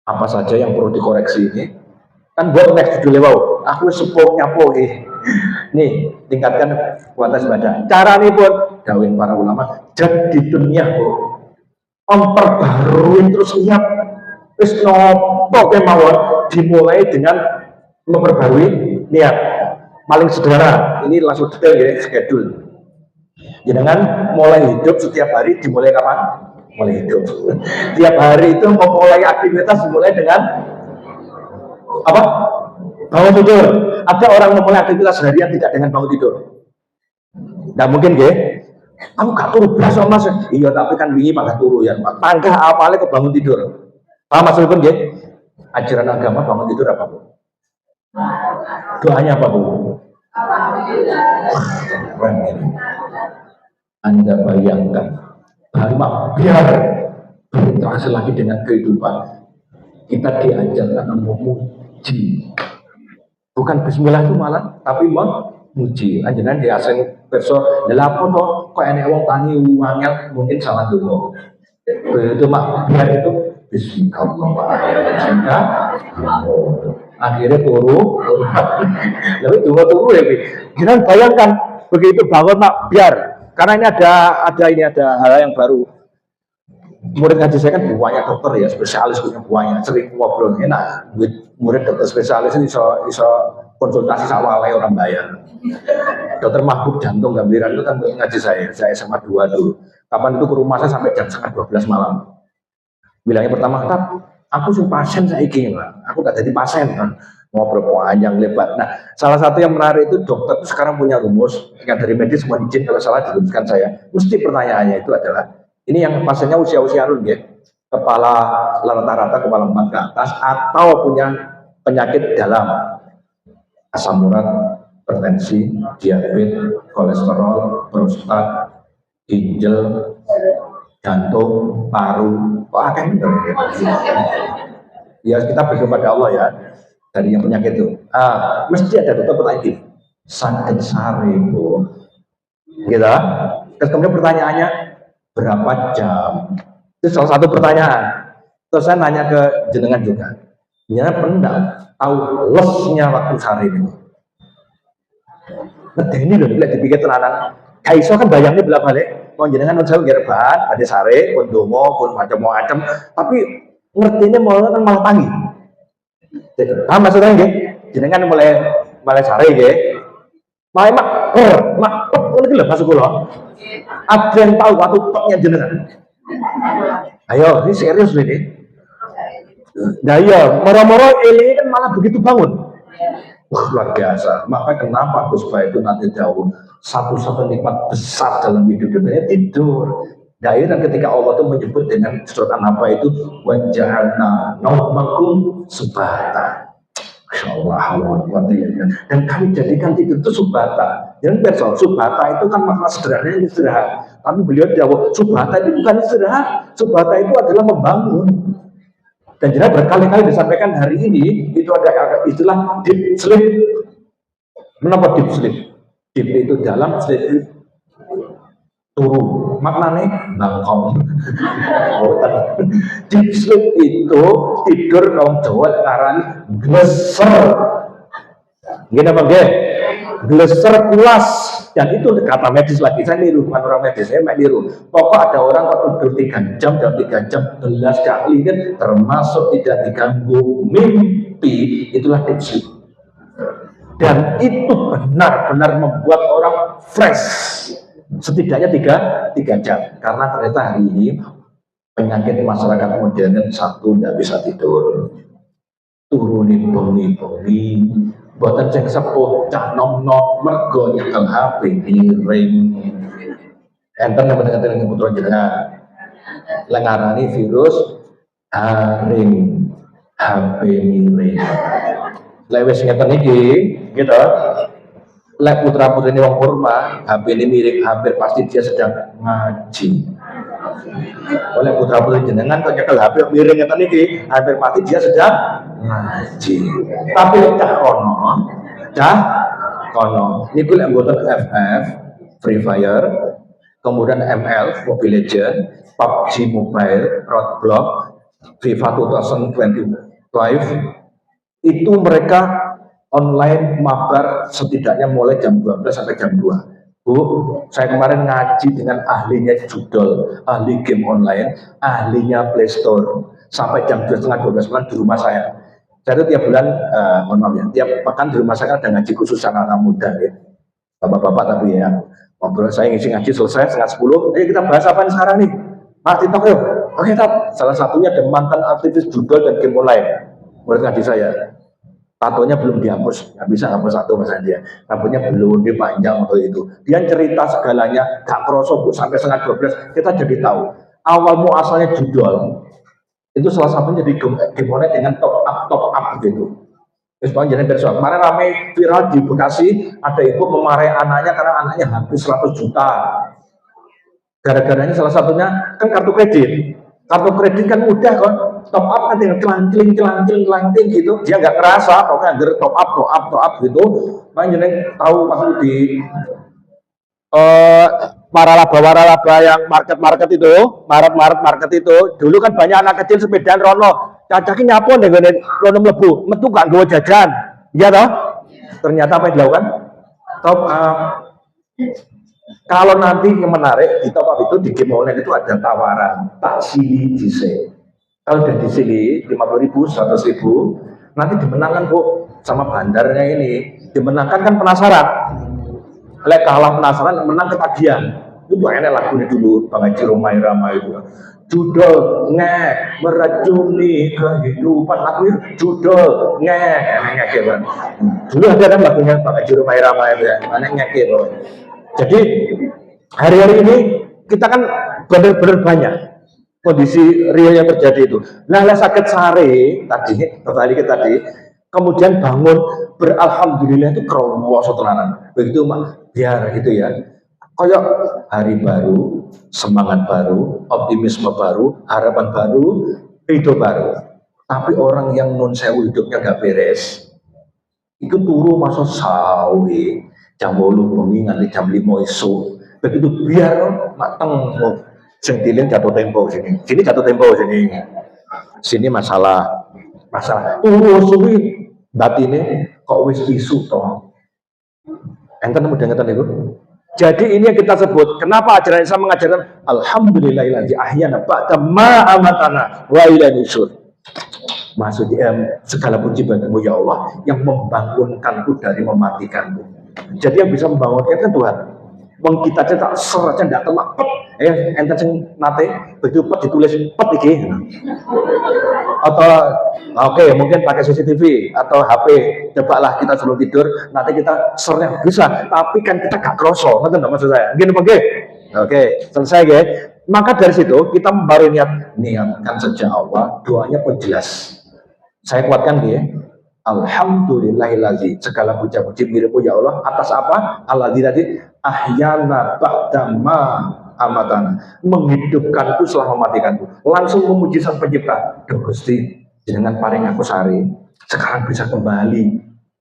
Apa saja yang perlu dikoreksi ini? Kan buat next judulnya wow, aku sepuh nyapo nih tingkatkan kualitas ibadah. Cara ini pun dawin para ulama jadi dunia Bu, memperbarui terus siap wis nopo kemawon dimulai dengan memperbarui niat. Paling sederhana ini langsung detail ya, schedule. Jangan mulai hidup setiap hari dimulai kapan? Mulai hidup. Tiap hari itu memulai aktivitas dimulai dengan apa? Bangun tidur. Ada orang memulai aktivitas harian tidak dengan bangun tidur. Tidak mungkin, ya? Aku gak turu belas Mas. Iya, tapi kan wingi pangkat turu ya. Tangga apalnya ke bangun tidur. Paham maksudnya, ya? Ajaran agama bangun tidur apa, Bu? Doanya apa, Bu? Keren ini. Anda bayangkan, biar berinteraksi lagi dengan kehidupan. Kita diajarkan memuji. Bukan bismillah itu malah, tapi muji anjenengan di asing perso delapan kok enek wong tangi uangnya mungkin salah dulu itu mak biar itu bismillahirrahmanirrahim sehingga akhirnya turu tapi turu ya jangan bayangkan begitu bangun mak biar karena ini ada hal yang baru murid ngaji saya kan buahnya dokter ya spesialis punya buahnya sering ngobrol enak murid dokter spesialis ini iso konsultasi sawale orang bayar. Dokter Mahbub jantung gambiran itu kan ngaji saya SMA 2 dulu. Kapan itu ke rumah saya sampai jam setengah 12 malam. Bilangnya pertama, aku sih pasien saya ingin lah. Aku gak jadi pasien kan. Ngobrol panjang lebar. Nah, salah satu yang menarik itu dokter itu sekarang punya rumus. Yang dari medis semua izin kalau salah diluruskan saya. Mesti pertanyaannya itu adalah, ini yang pasiennya usia-usia dulu ya. Kepala rata-rata kepala 4 ke atas atau punya penyakit dalam. Asam urat, hipertensi, diabetes, kolesterol, prostat, ginjal, jantung, paru, akan bener. Ya kita bersyukur pada Allah ya dari yang penyakit itu. Mesti ada dokter bertanya, sakit sari bu, gitu. Terus kemudian pertanyaannya berapa jam? Itu salah satu pertanyaan. Terus saya nanya ke jenengan juga, jenengan pernah tahu lesnya waktu sari itu? Nah ini loh, dipikir tenanan. Kaiso kan bayangnya belak balik, mau jenengan non saya gerbat, ada sare, pun domo, pun macam-macam, tapi ngertinya malah kan malah tangi. Maksudnya nggih, jenengan mulai sare nggih. Malah mak ngono lho masuk kula. Ada yang tahu waktu toknya jenengan. Ayo, ini serius ini. Nah iya, moro-moro ini kan malah begitu bangun. Luar biasa. Maka kenapa Gus Ba itu nanti jauh satu-satu nikmat besar dalam hidup dunia tidur. Dan ketika Allah itu menyebut dengan surat An-Naba itu waja'alna naumakum subata. Masyaallah, dan kami jadikan tidur itu subata. Yang besok subata itu kan makna sederhana istirahat. Tapi beliau jawab subata itu bukan istirahat. Subata itu adalah membangun. Dan jelas berkali-kali disampaikan hari ini itu ada istilah deep sleep. Kenapa deep sleep? Deep itu dalam, sleep itu turu. Maknanya bangkong. Deep sleep itu tidur kaum Jawa ngaran gleser. Gini apa nggih? Gleser pulas. Dan itu kata medis lagi, saya niru, bukan orang medis, saya niru. Pokok ada orang kalau tidur 3 jam, dalam 3 jam, 11 kali, kan, termasuk tidak diganggu mimpi, itulah deep sleep. Dan itu benar-benar membuat orang fresh, setidaknya 3 jam. Karena ternyata hari ini, penyakit masyarakat modern satu, tidak bisa tidur. Turunin bengi-bengi, buatan cek sepuh, cah nom-nom, mergo nyekel HP, miring. Enten yang mendengar kebetulan jenengan. Lengarani virus, haring, HP miring. Lewes ngeten iki, gitu. Lek putra-putri ini wong kurma, HP ini miring, hampir pasti dia sedang ngaji. Oleh putra-putri jenengan kok nyekel HP miring ngeten iki, hampir pasti dia sedang ngaji. Tapi cah kono niku lek mboten FF Free Fire, kemudian ML Mobile Legend, PUBG Mobile, Roadblock, FIFA 2025 itu mereka online mabar setidaknya mulai jam 12 sampai jam 2. Bu, saya kemarin ngaji dengan ahlinya judol, ahli game online, ahlinya Playstore sampai jam 12:30 malam di rumah saya. Saya itu tiap bulan, mohon maaf ya, tiap pekan di rumah saya ada ngaji khusus anak-anak muda ya. Bapak-bapak tapi ya, ngobrol saya ngisi ngaji selesai 9:30, ayo kita bahas apa sekarang nih? Mas Tito yuk. Oke, salah satunya ada mantan aktivis judol dan game online. Menurut ngaji saya. Tatonya belum dihapus, nggak bisa hapus satu misalnya dia. Rambutnya belum dipanjang atau itu. Dia cerita segalanya, gak kroso bu, sampai 11:30 kita jadi tahu. Awal muasalnya judul, itu salah satunya di dimulai dengan top up gitu. Terus jadi besok kemarin ramai viral di Bekasi, ada ibu memarahi anaknya karena anaknya habis 100 juta. Gara-garanya salah satunya kan kartu kredit. Kartu kredit kan mudah kan, top up kan tinggal celangkling gitu, dia nggak kerasa, pokoknya under top up gitu. Makanya tahu waktu di waralaba yang market market itu, dulu kan banyak anak kecil sepedaan rono, cacakin nyapon deh gue rono mlebu, metu gak gue jajan, iya toh? Ternyata apa yang dilakukan? Top up. Kalau nanti yang menarik di top up itu di game online itu ada tawaran tak sili jise. Kalau udah di sini 50.000, 100.000, nanti dimenangkan bu sama bandarnya ini. Dimenangkan kan penasaran. Lek kalah penasaran, menang ketagihan. Itu enak lagunya dulu, Bang Haji Romai Ramai itu. Judul ngek meracuni kehidupan, lagunya judul ngek gitu. Dulu ada kan lagunya Bang Haji Romai Ramai itu ya, mana ngek gitu. Jadi hari-hari ini kita kan benar-benar banyak kondisi real yang terjadi itu. Nah, sakit sare tadi, kembali ke tadi, kemudian bangun beralhamdulillah itu kromo sotolanan. Begitu mak, biar gitu ya. Kayak hari baru, semangat baru, optimisme baru, harapan baru, hidup baru. Tapi orang yang non sewu hidupnya gak beres, itu turu masuk sawi jam 8 bengi nganti jam 5 esuk. Begitu biar mateng sing dilin jatuh tempo sini jatuh tempo sini masalah suwi batine kok wis isu toh enten ngeten itu. Jadi ini yang kita sebut, kenapa ajaran Islam mengajarkan alhamdulillahilladzi ahyana ba'da ma amatana wa ilaihi nusyur. Maksudnya segala puji bagimu ya Allah yang membangunkanku dari mematikanku. Jadi yang bisa membangunkan kan Tuhan. Wong kita cetak ser aja ndak telak pet. Enten sing nate begitu pet ditulis pet iki. Atau oke, mungkin pakai CCTV atau HP, cobalah kita sebelum tidur, nanti kita sernya bisa, tapi kan kita gak kroso, ngerti enggak maksud saya? Gini oke. Oke, selesai ya. Maka dari situ kita baru niatkan sejak awal, doanya pun jelas. Saya kuatkan dia. Alhamdulillahilladzi, segala puja-puji milikmu ya Allah atas apa? Alladzi tadi ahyana ba'da ma amatana, menghidupkanku setelah mematikanku. Langsung memuji sang pencipta. Duh Gusti, jenengan paring aku sari, sekarang bisa kembali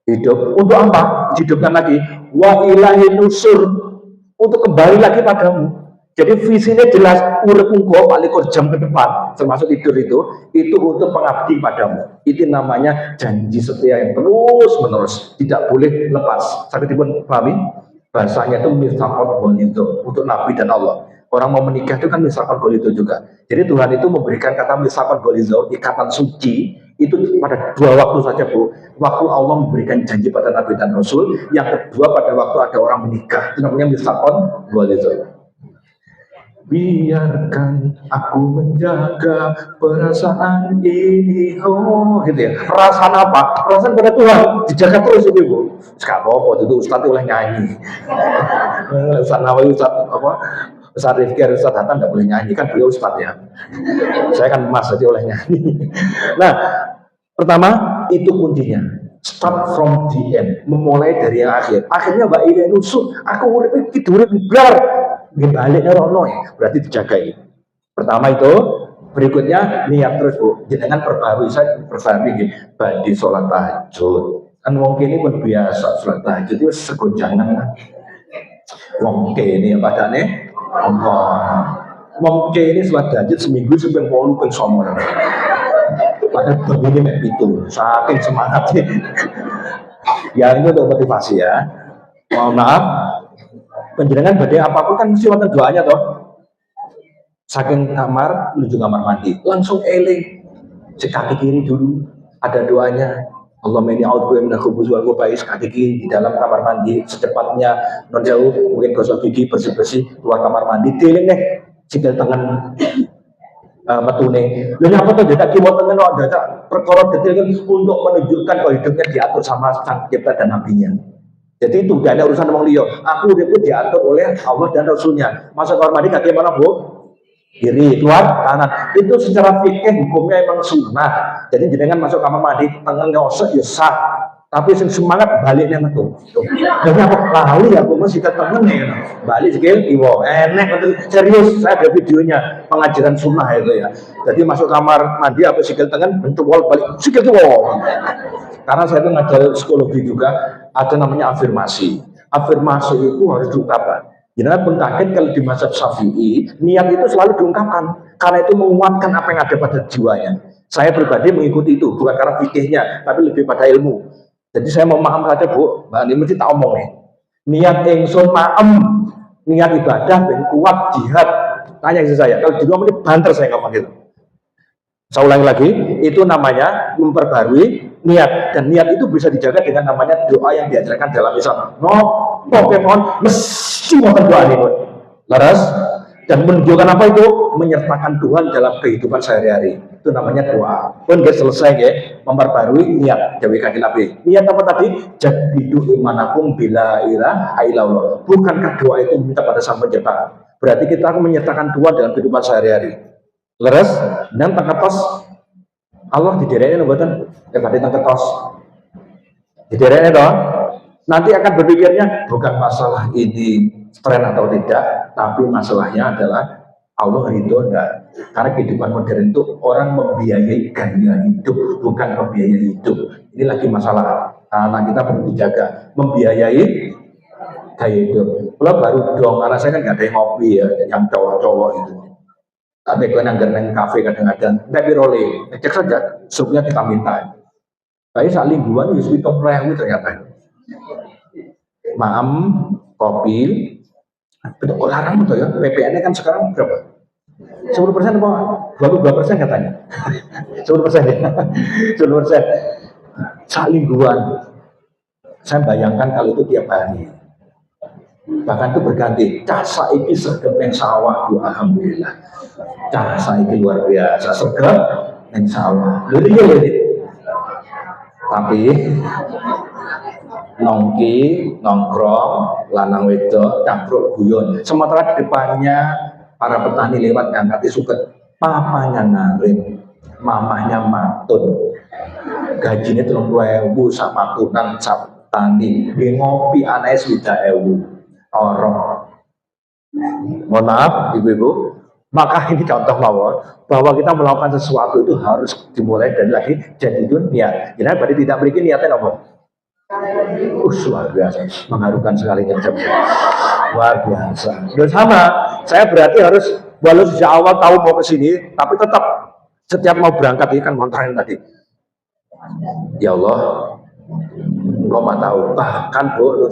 hidup. Untuk apa? Hidupkan lagi. Wa ilahi nusur, untuk kembali lagi padamu. Jadi visinya jelas, urip engko palikur jam ke depan, termasuk tidur itu untuk pengabdi padamu. Itu namanya janji setia yang terus menerus, tidak boleh lepas. Sampai dipun pahami? Bahasanya itu mitsaqul ghalidho untuk Nabi dan Allah. Orang mau menikah itu kan mitsaqul ghalidho juga. Jadi Tuhan itu memberikan kata mitsaqul ghalidho, ikatan suci, itu pada 2 waktu saja Bu. Waktu Allah memberikan janji pada Nabi dan Rasul, yang kedua pada waktu ada orang menikah, itu namanya mitsaqul ghalidho. Biarkan aku menjaga perasaan ini, gitu ya. Perasaan apa? Perasaan pada Tuhan dijaga terus ini Bu. Sekarang apa itu Ustadz oleh nyanyi. Ustadz Nawawi, Ustadz apa? Ustadz Rifki, Ustadz Hatta nggak boleh nyanyi kan beliau Ustadz ya. Saya kan Mas jadi oleh nyanyi. Nah, pertama itu kuncinya. Start from the end, memulai dari yang akhir. Akhirnya Mbak Ida nusuk, aku urip tidur biar baliknya rono ya, berarti dijaga ini. Pertama itu, berikutnya niat terus Bu. Jangan perbarui, saya perbarui gini, badi sholat tahajud. Kan wong kene pun biasa sholat tahajud itu segojangan kan. Wong kene padane Allah. Wong kene sholat tahajud seminggu sampai 8 ping 9. Padahal begini mek pitu, saking semangatnya. Ya ini untuk motivasi ya. Mohon maaf, penjenengan badai apapun kan mesti wonten doanya toh. Saking kamar menuju kamar mandi, langsung eling. Cek kaki kiri dulu, ada doanya. Allahumma inni a'udzubika minal khubuthi wal khaba'is, kaki kiri di dalam kamar mandi secepatnya non jauh, mungkin gosok gigi bersih-bersih keluar kamar mandi, dieling deh. Sikil tangan metune. Lha apa to dadak kiwa tengen kok dadak perkara detail kan untuk menunjukkan bahwa hidupnya diatur sama Sang Pencipta dan Nabi-Nya. Jadi itu tidak ada urusan wong liya. Aku itu diatur oleh Allah dan Rasulnya. Masuk kamar mandi kaki mana Bu? Kiri, keluar kanan. Itu secara fikih hukumnya emang sunnah. Jadi jenengan masuk kamar mandi tengen ngosok ya sah. Tapi sing semangat balik nang metu. Jadi aku lali aku mesti ketemu nih. Balik skill iwo. Enek betul serius. Saya ada videonya pengajaran sunnah itu ya. Jadi masuk kamar mandi apa sikil tangan bentuk wall balik sikil tuh. Karena saya itu ngajar psikologi juga ada namanya afirmasi. Afirmasi itu harus diungkapkan. Jangan pun kaget kalau di mazhab Syafi'i niat itu selalu diungkapkan karena itu menguatkan apa yang ada pada jiwanya. Saya pribadi mengikuti itu bukan karena fikihnya tapi lebih pada ilmu. Jadi saya mau maaf saja Bu, Mbak ini mesti tak omong nih. Niat ingsun maem, niat ibadah ben kuat jihad. Tanya ke saya, kalau di luar ini banter saya ngomong gitu. Saya ulangi lagi, itu namanya memperbarui niat dan niat itu bisa dijaga dengan namanya doa yang diajarkan dalam Islam. No, Pokemon mesti mau doa nih, laras dan menunjukkan apa itu menyertakan Tuhan dalam kehidupan sehari-hari. Itu namanya doa. Pun dia selesai ya, memperbarui niat. Dewi kaki Nabi. Niat apa tadi? Jadidu imanakum bila ilaha illallah. Bukankah doa itu minta pada Sang Pencipta? Berarti kita akan menyertakan Tuhan dalam kehidupan sehari-hari. Leres dan tangkatos Allah diderekin buatan tadi tangkatos diderekin toh. Nanti akan berpikirnya bukan masalah ini tren atau tidak, tapi masalahnya adalah Allah ridho enggak. Karena kehidupan modern itu orang membiayai gaya hidup, bukan membiayai hidup. Ini lagi masalah. Anak kita perlu dijaga, membiayai gaya hidup. Kalau baru dong, karena saya kan nggak ada yang ngopi ya, yang cowok-cowok itu. Tapi kalau yang neng kafe kadang-kadang, nggak birole, cek saja, supnya kita minta. Tapi saat lingguan itu hitung rewu ternyata. Maam, kopi, betul larang betul ya. PPN-nya kan sekarang berapa? 10% apa? 22% katanya. 10% ya. 10%. Salingguan. Saya bayangkan kalau itu tiap hari. Bahkan itu berganti. Cah saiki sergap neng sawah, Bu, alhamdulillah. Cah saiki luar biasa sergap neng sawah. Lho. Tapi nongki, nongkrong, lanang wedok, campur guyon. Sementara di depannya para petani lewat ngangkati suket, papanya ngarim, mamahnya matun, gajinya 30.000 sama tunan sama tani, dia ngopi anaknya sudah orang. Mohon maaf, ibu-ibu. Maka ini contoh mawon bahwa kita melakukan sesuatu itu harus dimulai dari lagi jadi dunia. Jadi berarti tidak memiliki niatnya apa? Luar biasa, mengharukan sekali nyecep. Luar biasa. Dan sama, saya berarti harus walau sejak awal tahu mau ke sini, tapi tetap setiap mau berangkat ini kan montarin tadi. Ya Allah, engkau mah tahu. Bahkan Bu,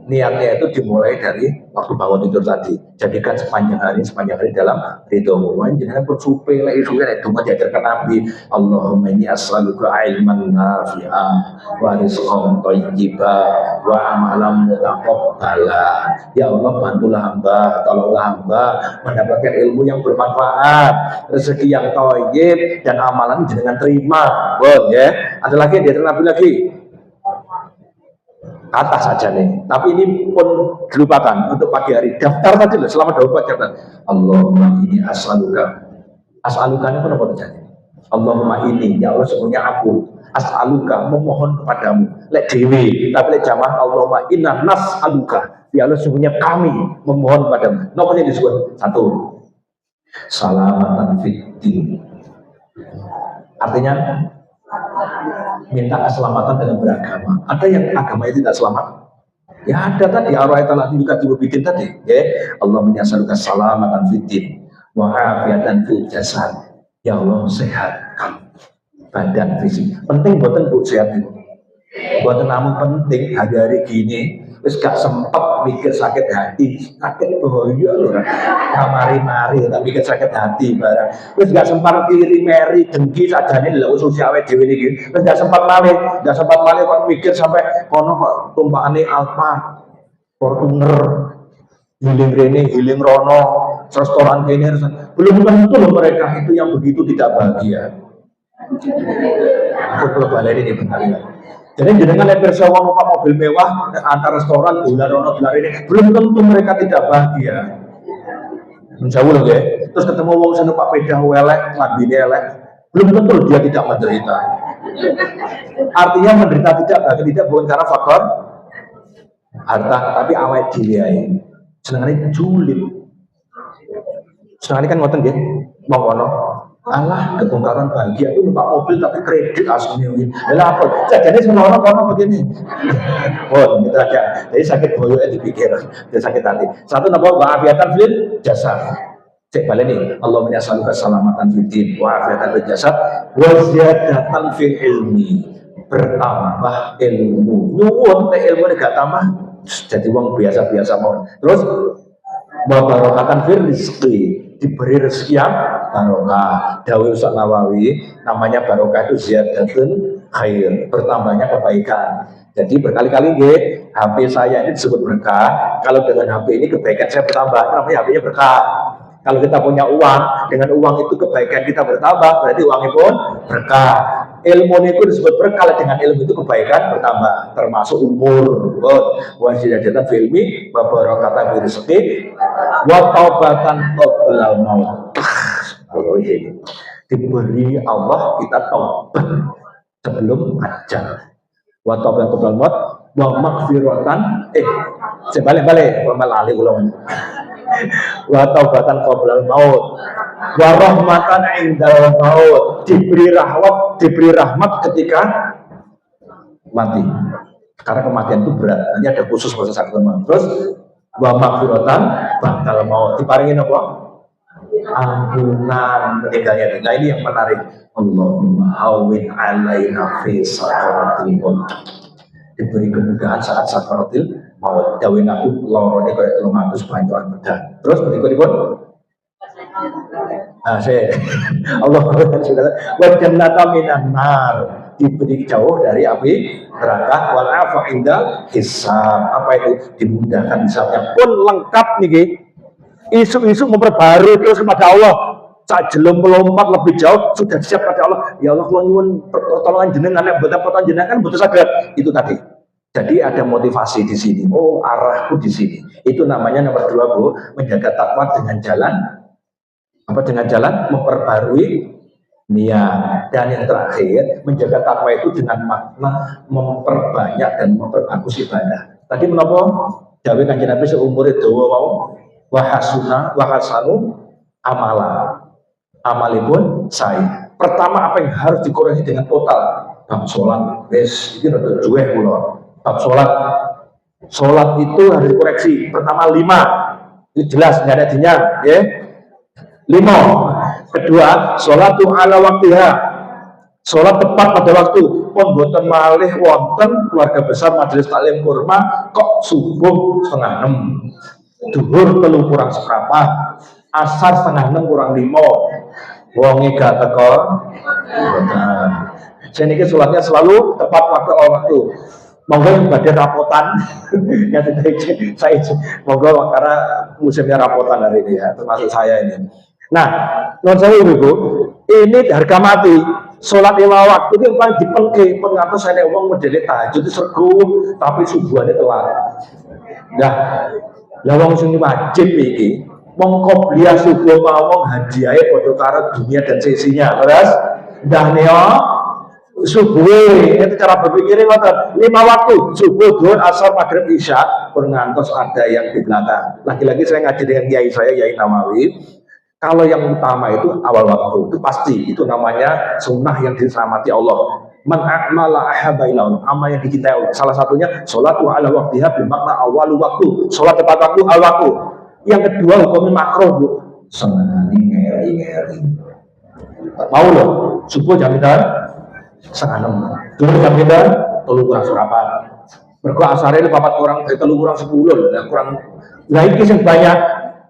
niatnya itu dimulai dari waktu bangun tidur tadi. Jadikan sepanjang hari dalam ridhomu. Jangan bersupe lagi suka itu diajarkan Nabi. Allahumma inni as'aluka ilman nafi'a wa rizqan thayyiban wa amalan mutaqabbala. Ya Allah, bantulah hamba, tolonglah hamba mendapatkan ilmu yang bermanfaat, rezeki yang thayyib dan amalan jangan terima. Bon ya. Ada lagi diajarkan Nabi lagi. Atas saja nih, tapi ini pun dilupakan untuk pagi hari. Daftar tadi loh, selama 24 jam. Allahumma ini as'aluka. As'aluka ini apa terjadi? Allahumma ini, ya Allah semuanya aku. As'aluka, memohon kepadamu. Lek dewi, tapi lek jamaah Allahumma inna nas'aluka. Ya Allah semuanya kami memohon kepadamu. Nomor yang disebut satu, salamatan fiddin. Artinya minta keselamatan dengan beragama. Ada yang agamanya tidak selamat? Ya ada tadi arwah juga bikin tadi. Ya Allah menyasalukan salamatan fiddin wa afiatan fil jasad. Ya Allah sehatkan badan fisik. Penting buatan Bu sehat itu. Buatan namun penting hari-hari gini terus gak sempet mikir sakit hati, sakit bahaya loh, mari tapi mikir sakit hati barang, terus gak sempat kiri meri dengki saja nih lalu sosial dewi ini, terus gak sempat malih kok mikir sampai kono kok tumpahannya Alfa, Fortuner, healing Rene, healing Rono, restoran kene, belum tentu loh mereka itu yang begitu tidak bahagia. Aku perlu balik ini bentar ya. Jadi dengan lebar sewa numpak mobil mewah antar restoran dolar ini belum tentu mereka tidak bahagia. Menjauh loh ya. Terus ketemu wong sing numpak sepeda elek, ngabine elek, belum tentu dia tidak menderita. Artinya menderita tidak bukan karena faktor harta, tapi awet dhewe ae. Senengane julid. Senengane kan ngoten nggih. Mongkono. Alah, kebongkaran bahagia itu numpak mobil tapi kredit aslinya. Lah apa? Jadinya semua orang begini. Oh, itu aja. Jadi sakit boyoknya dipikir, jadi sakit hati. Satu napa wa'afiatan fil jasad. Cek balik nih, Allah menyasaluka salamatan fil din, wa'afiatan fil jasad, wa ziyadatan fil ilmi. Bertambah ilmu. Nyuwun teh ilmu gak tambah, jadi wong biasa-biasa mau. Terus wa barakatan fil rizqi. Diberi rezeki yang barokah. Dawuh Ustaz Nawawi, namanya barokah itu ziyadatun khair, bertambahnya kebaikan. Jadi berkali-kali nggih, HP saya ini disebut berkah. Kalau dengan HP ini kebaikan saya bertambah, namanya HP-nya berkah. Kalau kita punya uang, dengan uang itu kebaikan kita bertambah, berarti uangnya pun berkah. Ilmu itu disebut berkah, dengan ilmu itu kebaikan bertambah, termasuk umur. Wa ziyadatan fil ilmi wa barakatan fil rizqi wa taubatan qabla maut. Kalau ini diberi Allah kita taubat sebelum ajal. Wa taubatan qabla maut wa maghfiratan sebalik-balik wa malali ulama. Wa taubatan qabla maut wa rahmatan indal maut, diberi rahmat ketika mati, karena kematian itu berat. Ini ada khusus proses agama. Terus wa maghfiratan ba'dal maut, diparingin apa? Ampunan meninggalnya. Nah ini yang menarik. Allahumma hawwin alaina fi sakaratil maut, diberi kemudahan saat sakaratil maut. Dawuh Nabi lorone kaya 300 bantuan bedah. Terus berikut Allah wa jannata minan nar, diberi jauh dari api neraka, wal afa indal hisab. Apa itu? Dimudahkan hisabnya pun lengkap nih. Isu-isu memperbarui terus kepada Allah. Saat jelum melompat lebih jauh sudah siap pada Allah. Ya Allah, kalau nyuwun pertolongan jenengan, yang pertolongan jenengan butuh saged. Itu tadi. Jadi ada motivasi di sini. Oh, arahku di sini. Itu namanya nomor 2, Bu, menjaga takwa dengan jalan apa? Dengan jalan memperbarui niat. Dan yang terakhir, menjaga takwa itu dengan makna memperbanyak dan memperbagus ibadah. Tadi menapa? Dawuh Kanjeng Nabi seumur itu wau wa hasanu amala. Amalipun saya. Pertama apa yang harus dikoreksi dengan total? Bab sholat. Wes iki rada juweh kula. Bab sholat itu harus dikoreksi. Pertama 5, itu jelas nggak ada dinya, ya. 5. Kedua, sholatu ala waktiha, sholat tepat pada waktu. Pun boten malih wonten keluarga besar majelis taklim kurma kok subuh 5:30, duhur 3 kurang seperempat, asar 5:30 kurang 5. Wonge gak teko. Saya ini sholatnya selalu tepat waktu. Monggo yang badhe rapotan. Ya saya monggo karena musimnya rapotan hari ini ya, termasuk saya ini. Nah, non saya Ibu, ini harga mati. Sholat 5 waktu itu paling dipengke, pengatur saya uang modele tahajud itu sergu, tapi subuhannya telat. Nah, lah wong sing wajib iki, wong qobliyah subuh mawon hadiahe padha karo dunia dan sisinya. Terus ndahnya subuh itu cara berpikirnya ngoten. 5 waktu, subuh, zuhur, asar, maghrib, isya, ngantos ada yang di belakang. Lagi-lagi saya ngaji dengan kiai saya, Yai Nawawi. Kalau yang utama itu awal waktu, itu pasti, itu namanya sunnah yang diselamati Allah. Man a'mala ahabba ilallah, amal yang dicintai Allah. Salah satunya sholatu ala waktiha bermakna awalu waktu, sholat tepat waktu, al waktu. Yang kedua hukumnya makruh, Bu. Senani ngeri. Mau loh, subuh jam pinten? 5:30. Dulu jam pinten? 3 kurang seperempat. Mergo asare 4 kurang 3 kurang 10, kurang. Lah iki sing banyak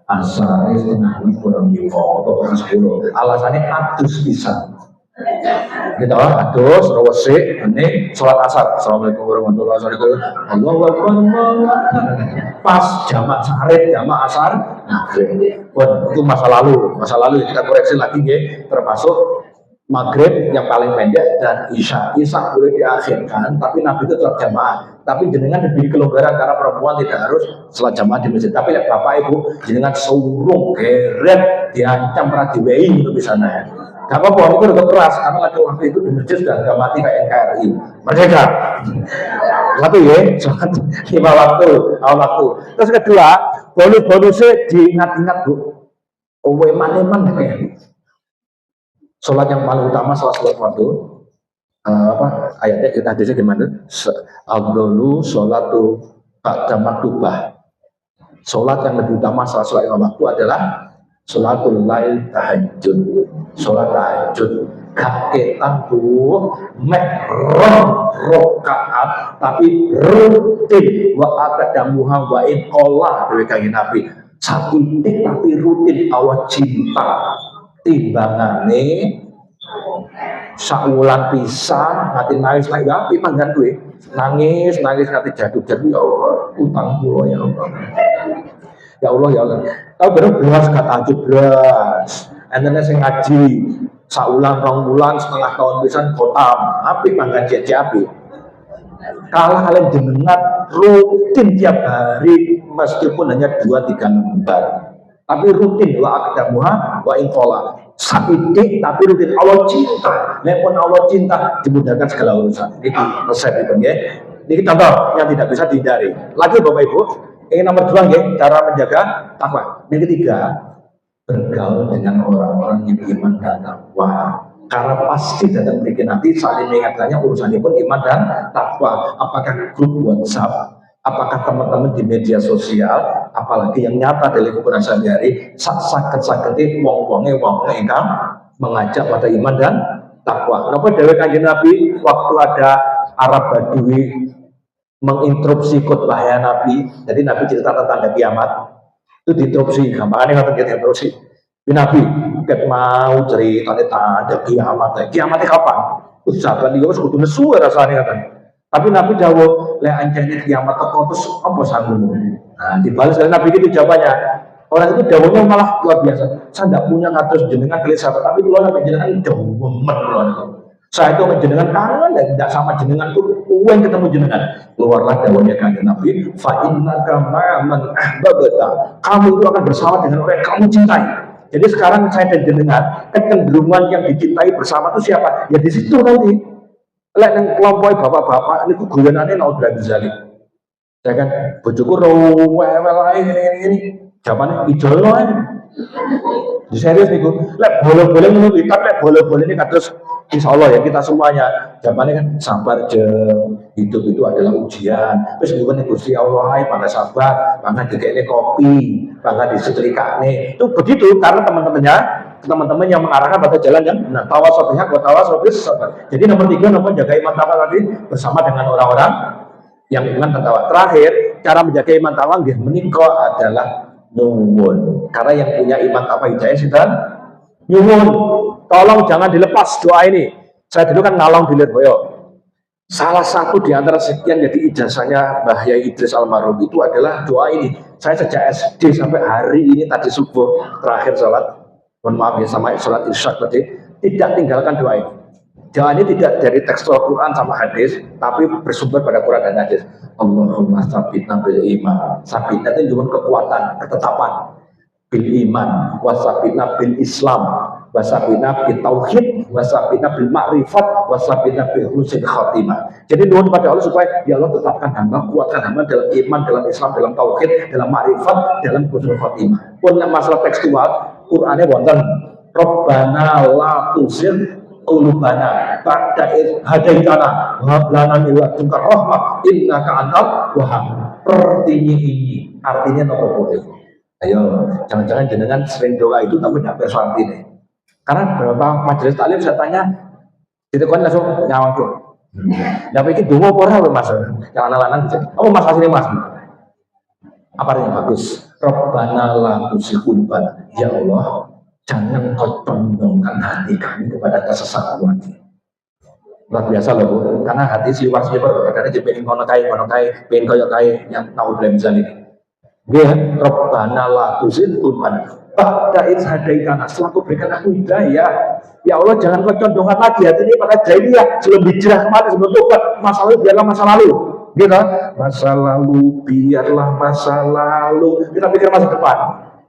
asar 5:30 kurang 5 atau kurang 10. Alasannya adus bisa. Gitu, adus, resik, ini sholat asar. Assalamualaikum warahmatullahi wabarakatuh. Allahu Akbar. Pas jamak sarit, jamak asar. Itu masa lalu kita koreksi lagi ya, termasuk maghrib yang paling pendek dan isya boleh diakhirkan, tapi Nabi itu tetap jamaah. Tapi jenengan diberi kelonggaran karena perempuan tidak harus sholat jamaah di masjid. Tapi bapak ibu jenengan surung geret diancam radiwei itu di sana ya. Gak apa-apa, itu udah keras karena lagi waktu itu di masjid sudah gak mati kayak NKRI. Merdeka. Satu ya, sholat 5 waktu, awal waktu. Terus kedua, bonus-bonusnya diingat-ingat bu. Eman-eman kayak. Sholat yang paling utama sholat waktu. Ayatnya kita hadisnya gimana? Abdulu sholatu ba'da maktubah. Sholat yang lebih utama sholat yang waktu adalah sholatul lail tahajud. Sholat tahajud gak ketang tuh rokaat tapi rutin wa akadamuha wa inqola dari kanjeng Nabi satu titik tapi rutin awal cinta timbangane saulan pisan ngati nangis lagi api manggan duwe nangis ngati jatuh ya Allah utang kula ya Allah ya Allah ya Allah tau beras gak tahajud beras enten sing ngaji saulan rong bulan setengah tahun pisan khotam api manggan api kalah kalian jenengan rutin tiap hari meskipun hanya 2-3 lembar tapi rutin wa akdamuha wa inqola sakitik tapi rutin Allah cinta lepon Allah cinta dimudahkan segala urusan itu resep itu ya ini contoh yang tidak bisa dihindari lagi Bapak Ibu ini nomor 2 ya cara menjaga takwa yang ketiga bergaul dengan orang-orang yang iman dan takwa karena pasti datang bikin nanti saling mengingatkannya urusannya pun iman dan takwa apakah grup WhatsApp apakah teman-teman di media sosial apalagi yang nyata dari kehidupan sehari-hari sakit-sakit wong-wonge ingkang mengajak pada iman dan takwa. Kenapa dawuh Kanjeng Nabi waktu ada Arab Badui menginterupsi khutbahnya Nabi, jadi Nabi cerita tentang kiamat itu diinterupsi, gampangnya ngoten kita interupsi. Nabi ket mau cerita tentang kiamatnya kapan? Sahabat dia wis kudu nesu rasane ngoten. Tapi Nabi dawuh lek anjane kiamat teko terus apa sanggupmu? Nah, dibalas oleh Nabi itu jawabannya. Orang itu dawuhnya malah luar biasa. Saya tidak punya ngatus jenengan kali sahabat, tapi kalau Nabi jenengan dawuh saya itu jenengan kangen dan tidak sama jenengan itu uang ketemu jenengan. Keluarlah dawuhnya kanjeng Nabi, fa innaka ma'aman ahbabta. Kamu itu akan bersama dengan orang yang kamu cintai. Jadi sekarang saya dan jenengan kecenderungan yang dicintai bersama itu siapa? Ya di situ nanti. Lek nang kelompok bapak-bapak niku guyanane naudzubillah bizalik. Ya kan bojoku rewel ae ngene-ngene. Jamane idola ae. Di serius niku. Lek boleh-boleh ngono iki, lek boleh-boleh ini kados insyaallah ya kita semuanya. Jamane kan sabar jeng. Hidup itu adalah ujian. Terus bukan Gusti Allah ae pada sabar, bangga dikene kopi, bangga disetrikane. Itu begitu karena teman-teman yang mengarahkan pada jalan yang benar. Tawasobiha wa tawassobis sabar. Jadi nomor 3 nomor jaga iman takwa tadi bersama dengan orang-orang yang iman dan takwa. Terakhir, cara menjaga iman takwa nggih menika adalah nuwun. Karena yang punya iman takwa hidayah sinten? Nyuwun. Tolong jangan dilepas doa ini. Saya dulu kan ngalong di Lirboyo. Salah satu di antara sekian jadi ijazahnya Mbah Yai Idris almarhum itu adalah doa ini. Saya sejak SD sampai hari ini tadi subuh terakhir sholat. Mohon maaf ya sama sholat isya tadi tidak tinggalkan doa ini. Doa ini tidak dari teks Al-Quran sama hadis, tapi bersumber pada Quran dan hadis. Allahumma sabitna bil iman. Sabitna itu cuma kekuatan, ketetapan. Bil iman, wasabitna bil Islam, wasabitna bil tauhid, wasabitna bil ma'rifat, wasabitna bil husnul khatimah. Jadi nuwun pada Allah supaya ya Allah tetapkan hamba, kuatkan hamba dalam iman, dalam Islam, dalam tauhid, dalam ma'rifat, dalam husnul khatimah. Pun masalah tekstual Qur'annya wonten Rabbana la tuzigh qulubana ba'da idh hadaitana wa hab lana min ladunka rahmah innaka antal wahhab. Artinya nopo boleh. Ayo, jangan-jangan jenengan sering doa itu tapi tidak perso artinya. Karena beberapa majelis taklim saya tanya, itu kan langsung nyawang tuh. Nah, pikir dongo apa ora Mas? Yang anak-anak bisa. Oh, Mas asline Mas. Apa artinya bagus? Rabbana la tuzigh qulubana. Ya Allah, jangan kau condongkan hati kami kepada kesesatan. Luar biasa loh Bu, karena hati sliwar kadang pengen kono kae, pengen koyo kae yang tahu dalam jalan ini. Nggih, Rabbana la tuzigh qulubana. Ba'da idh hadaitana, setelah kau berikan aku hidayah. Ya Allah, jangan kau condongkan lagi hati ini pada jahiliyah sebelum hijrah kemarin, sebelum tobat. Masa lalu biarlah masa lalu. Gitu, masa lalu biarlah masa lalu. Kita pikir masa depan.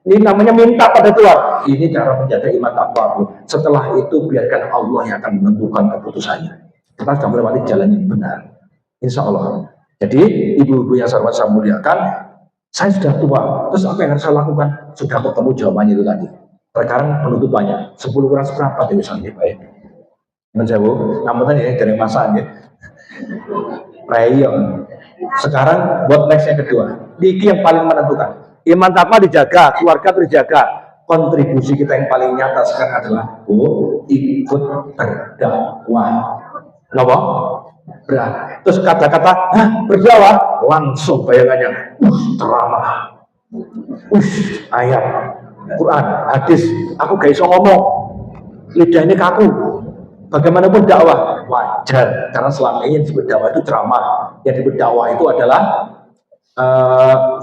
Ini namanya minta pada Tuhan. Ini cara menjaga iman takwa. Setelah itu biarkan Allah yang akan menentukan keputusannya. Kita sudah melewati jalan yang benar. Insya Allah. Jadi ibu-ibu yang saya muliakan, saya sudah tua. Terus apa yang harus saya lakukan? Sudah ketemu jawabannya itu tadi. Sekarang penutupannya 10 kurang seberapa itu misalnya baik. Menjawab. Namun ini dari masanya. Rayon. Sekarang buat next yang kedua. Ini yang paling menentukan. Iman takwa dijaga, keluarga terjaga. Kontribusi kita yang paling nyata sekarang adalah ikut berdakwah. Kenapa? Terus kata-kata berdakwah langsung bayangannya ceramah, ayat, Quran, hadis. Aku gak iso ngomong, lidah ini kaku. Bagaimanapun dakwah wajar karena selama ini yang disebut dakwah itu ceramah, yang disebut dakwah itu adalah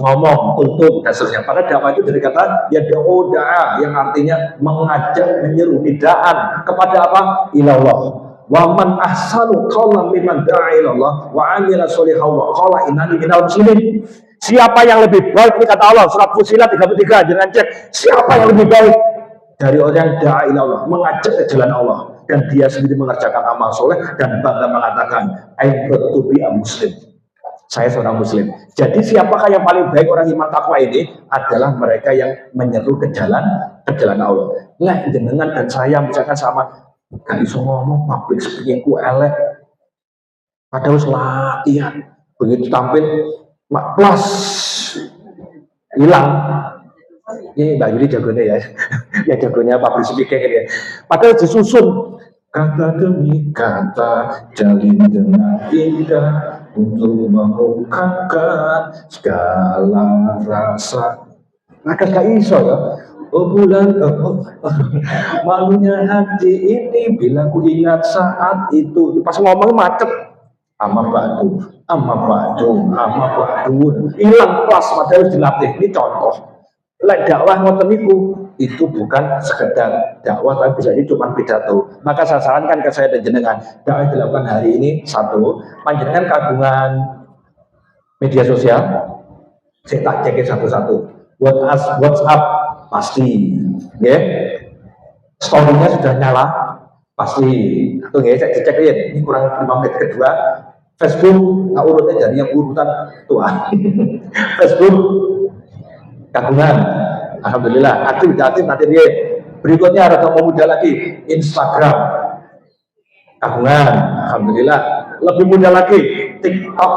ngomong, tuntut dan seterusnya. Pada dakwah itu dari kata ya da'a yang artinya mengajak, menyeru, nidaan kepada apa? Ilallah. Wa man ahsanu qawlan mimman da'a ilallah wa 'amila sholihan wa qala innani minal muslimin. Siapa yang lebih baik, ini kata Allah surat Fussilat 33, jangan cek siapa yang lebih baik dari orang yang da'a ilallah, mengajak ke jalan Allah dan dia sendiri mengerjakan amal soleh dan bangga mengatakan I'm proud to be a Muslim. Saya seorang muslim. Jadi siapakah yang paling baik orang iman takwa ini? Adalah mereka yang menyeru ke jalan Allah. Lah jenengan dan saya misalkan sama gak iso ngomong public speaking ku elek. Padahal latihan. Begitu tampil plus hilang. Ini Mbak Yuli jagonya ya. Ya jagonya public speaking ini ya. Padahal disusun kata demi kata jalin dengan indah untuk mengungkapkan segala rasa. Maka gak iso ya. Oh bulan, malunya hati ini bila ku ingat saat itu. Pas ngomong macet. Ama badu, hilang pas padahal dilatih. Ini contoh. Lek dakwah ngoten niku itu bukan sekedar dakwah tapi bisa jadi cuma pidato. Maka saya sarankan ke saya dan jenengan dakwah yang dilakukan hari ini satu, panjenengan kagungan media sosial, saya tak cekin satu-satu. WhatsApp pasti, ya. Story-nya sudah nyala pasti. Tuh ya, saya cek ini kurang 5 menit. Kedua, Facebook, tak urutnya dari yang urutan tua. Facebook kagungan, alhamdulillah aktif nanti dia. Berikutnya ada yang muda lagi, Instagram kagungan, alhamdulillah. Lebih muda lagi, TikTok.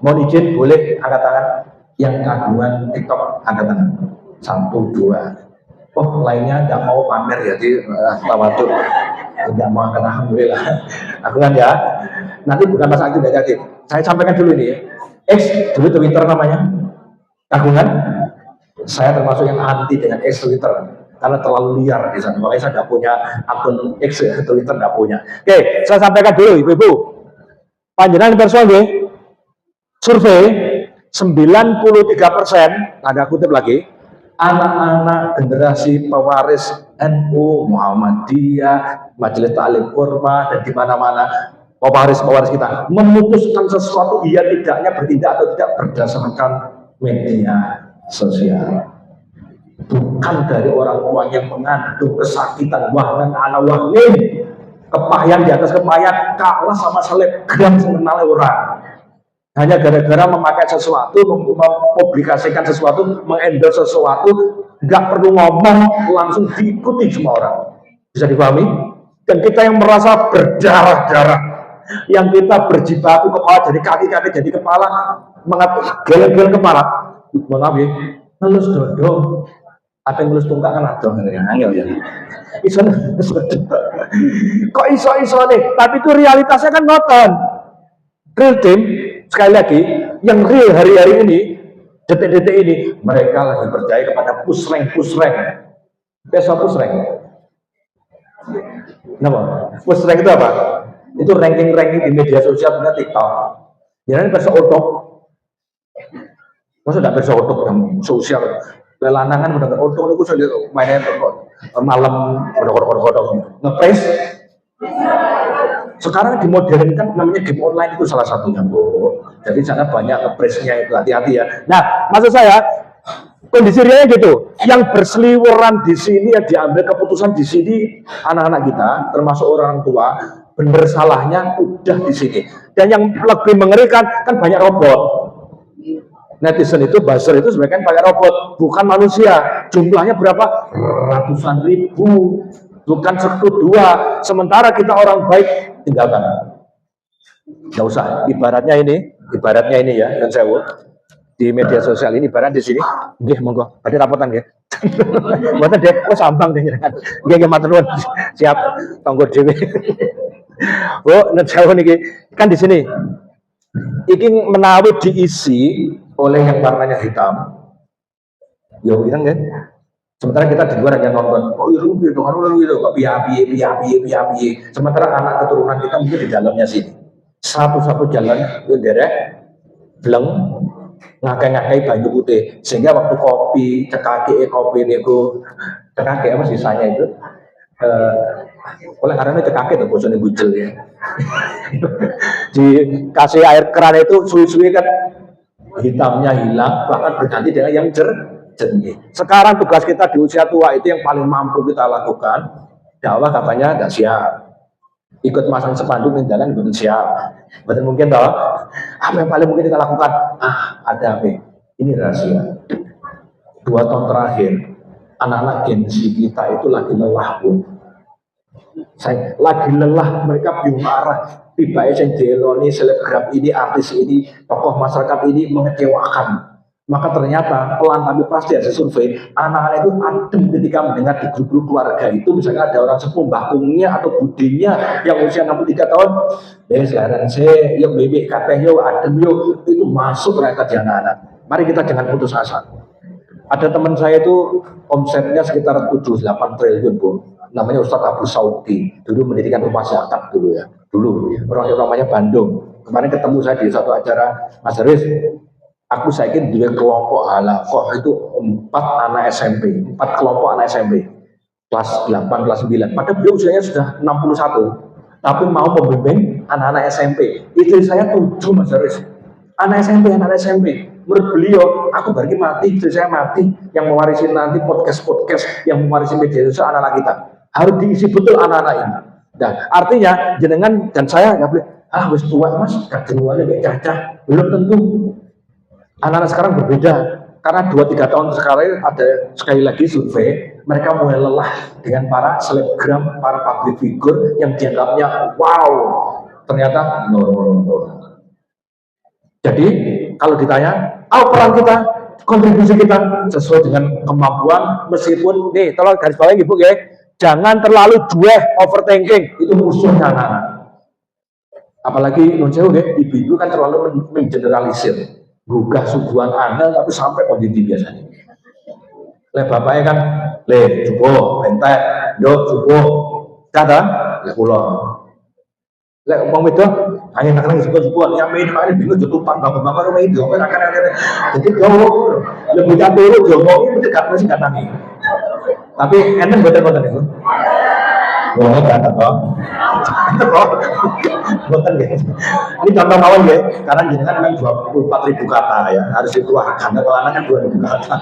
Mohon izin boleh angkat tangan yang kagungan TikTok, angkat tangan. 1, 2. Oh lainnya tidak mau pamer ya di tawaduk, tidak mau angkat, alhamdulillah. Kagungan ya. Nanti bukan masa aktif dan aktif. Saya sampaikan dulu ini ya. X dulu Twitter namanya kagungan. Saya termasuk yang anti dengan X Twitter karena terlalu liar di sana. Makanya saya tidak punya akun X ya, Twitter tidak punya. Oke, saya sampaikan dulu ibu-ibu. Panjenengan persoal nggih. Survei 93%, ada kutip lagi, anak-anak generasi pewaris NU, Muhammadiyah, Majelis Ta'lim Qurma dan di mana-mana pewaris kita memutuskan sesuatu iya tidaknya bertindak atau tidak berdasarkan media sosial, bukan dari orang tua yang mengandung kesakitan wahnan ala wahnin, kepahian di atas kepahian, kalah sama selebgram mengenal orang hanya gara-gara memakai sesuatu, mempublikasikan sesuatu, mengendorse sesuatu, nggak perlu ngomong langsung diikuti semua orang. Bisa dipahami? Dan kita yang merasa berdarah-darah, yang kita berjibaku kepala dari kaki-kaki jadi kepala, geleng-geleng kepala, mohon maaf ya, ngelus dodo, apa yang ngelus tungkak kan ada, angel ya. Kok iso nih? Tapi itu realitasnya kan ngoten. Real team, sekali lagi, yang real hari-hari ini, detik-detik ini, mereka lagi percaya kepada pusreng. Besok pusreng. Kenapa? Pusreng itu apa? Itu ranking di media sosial, punya TikTok. Jangan besok otok. Masa tidak besok otok yang sosial? Lelanangan udah otok itu sudah mainin malam, kodok ngepres. Sekarang dimodernkan namanya game online itu salah satunya, Bu. Jadi sana banyak ngepresnya itu, hati-hati ya. Nah, maksud saya kondisi realnya gitu. Yang berseliweran di sini ya diambil keputusan di sini anak-anak kita, termasuk orang tua, bener salahnya udah di sini. Dan yang lebih mengerikan kan banyak robot. Netizen itu, buzzer itu sebenarnya kan pakai robot, bukan manusia. Jumlahnya berapa? Ratusan ribu, bukan satu dua. Sementara kita orang baik tinggalkan. Nggak usah. Ibaratnya ini ya, dan saya di media sosial ini, ibarat di sini, nggih monggo, badhe rapotan nggih. Mboten deh, kok sambang deh kan. Nggih matur nuwun. Siap, tonggo dhewe. Oh, nek jauh niki kan di sini. Iki menawi diisi oleh yang warnanya hitam. Yo ireng kan? Sementara kita di luar hanya nonton, oh iya gitu, kan gitu, kok piye. Sementara anak keturunan kita mungkin di dalamnya sini. Satu-satu jalan itu derek, bleng, ngakai-ngakai banyu putih. Sehingga waktu kopi, kopi niku, cekake apa sisanya itu, oleh karena cekake tuh bosannya bujel ya. Dikasih air keran itu suwi-suwi kan hitamnya hilang, bahkan berganti dengan yang jernih. Sekarang tugas kita di usia tua itu yang paling mampu kita lakukan. Dakwah katanya nggak siap, ikut masang spanduk di jalan belum siap, betul mungkin toh. Apa yang paling mungkin kita lakukan? Ada apa? Ini rahasia. 2 tahun terakhir anak-anak Gen Z kita itu lagi lelah, Bu. Saya lagi lelah, mereka bingung arah. Tiba yang deloni selebgram ini, artis ini, tokoh masyarakat ini mengecewakan. Maka ternyata pelan tapi pasti ada survei, anak-anak itu adem ketika mendengar di grup-grup keluarga itu, misalnya ada orang sepuh mbakungnya atau budinya yang usia 63 tahun, sekarang saya yuk bebek kateh yuk adem yuk, itu masuk ternyata di anak-anak. Mari kita jangan putus asa. Ada teman saya itu omsetnya sekitar 7-8 triliun, Bu. Namanya Ustadz Abu Saudi, dulu mendirikan rumah zakat dulu ya, orang namanya Bandung. Kemarin ketemu saya di satu acara, Mas Haris, aku saya kira dia kelompok halakoh itu 4 anak SMP, 4 kelompok anak SMP, kelas 8, kelas 9, padahal beliau usianya sudah 61, tapi mau membimbing anak-anak SMP. Istri saya 7, Mas Haris, anak SMP. Menurut beliau, aku bagi mati, istri saya mati, yang mewarisi nanti podcast yang mewarisi media sosial anak-anak kita harus diisi betul anak-anak ini. Nah, artinya jenengan dan saya nggak boleh wis tua Mas, kejenuhannya kayak cacah. Belum tentu. Anak-anak sekarang berbeda karena 2-3 tahun sekali ada sekali lagi survei, mereka mulai lelah dengan para selebgram, para public figure yang dianggapnya wow, ternyata no. Jadi kalau ditanya, apa peran kita, kontribusi kita sesuai dengan kemampuan, meskipun nih, tolong garis bawahi Ibu ya, jangan terlalu jueh, overthinking, itu musuhnya anak-anak. Apalagi nonsewu ya, ibu-ibu kan terlalu mengeneralisir, gugah suguhan angel tapi sampai kondisi biasanya. Bapaknya kan, cukup, bentek, cukup, kata, pulang. Uang itu, hanya nak sebut yang main bingung tumpang bangun itu, jadi jauh lebih jatuh jauh itu tidak masih kata nih. Tapi enak betul itu. Wah, kata kok. Betul ya. Ini contoh mawon ya, karena jenengan memang 24.000 kata ya, harus dikeluarkan. Kalau anak kan 2.000 kata.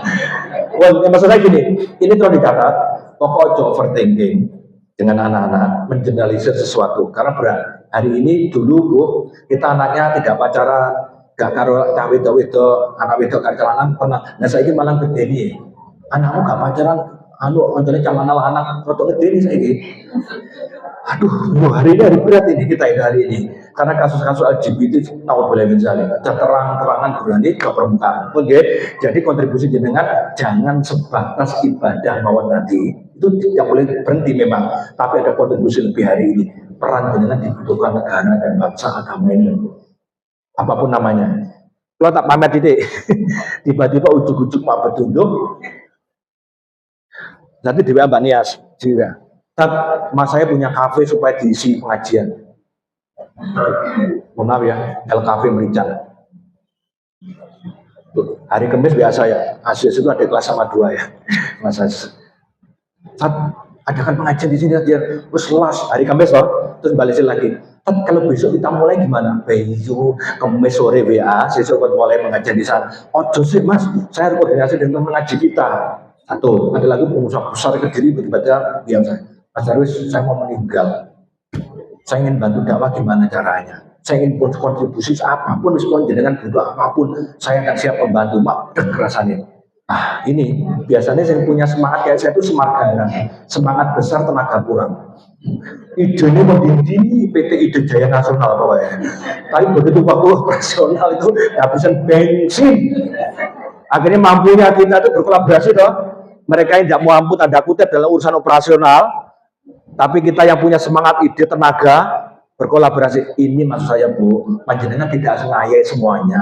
Wah, maksud saya gini, ini terus dicatat, pokok overthinking dengan anak-anak mengeneralisir sesuatu karena berat. Hari ini dulu Bu, kita anaknya tidak pacaran, gak karo cah wedok, anak wedok karo calanan pernah. Nah saya ini malah gede nih, anakmu gak pacaran, jadi calanan anak rotok gede nih saya ini. Aduh, hari ini hari berat ini kita hari ini, karena kasus-kasus LGBT tahu boleh misalnya, terang-terangan berani ke permukaan. Oke, jadi kontribusi jenengan jangan sebatas ibadah mawon tadi. Itu tidak boleh berhenti memang, tapi ada kontribusi lebih hari ini. Peran jenengan dibutuhkan negara dan bangsa agama ini, apapun namanya. Kalau tak pamer titik, tiba-tiba ujuk-ujuk Pak Betunduk, nanti di Mbak Nias juga. Mas saya punya kafe supaya diisi pengajian. Mohon maaf ya, El Cafe Merican. Hari Kamis biasa ya, Aziz itu ada kelas sama 2 ya, Mas Aziz. Adakan pengajian di sini aja, terus las hari Kamis loh, terus balikin lagi. Kalau besok kita mulai gimana? Besok kemis sore WA, besok mulai mengajar di sana. Ojo sih mas, saya harus koordinasi dengan mengaji kita. Satu, ada lagi pengusaha besar Kediri tiba-tiba bilang Mas Darwis, saya mau meninggal. Saya ingin bantu dakwah gimana caranya? Saya ingin kontribusi apapun, meskipun dengan butuh apapun, saya akan siap membantu. Mak, kekerasannya. Ah, ini biasanya saya punya semangat kayak saya itu semangat besar tenaga kurang. Idenya mendidih PT Ide Jaya Nasional pokoknya. Tapi begitu waktu operasional itu habisan bensin. Akhirnya mampunya kita itu berkolaborasi toh. Mereka yang tidak mampu tanda kutip dalam urusan operasional, tapi kita yang punya semangat ide tenaga berkolaborasi. Ini maksud saya Bu, panjenengan tidak sengaja semuanya.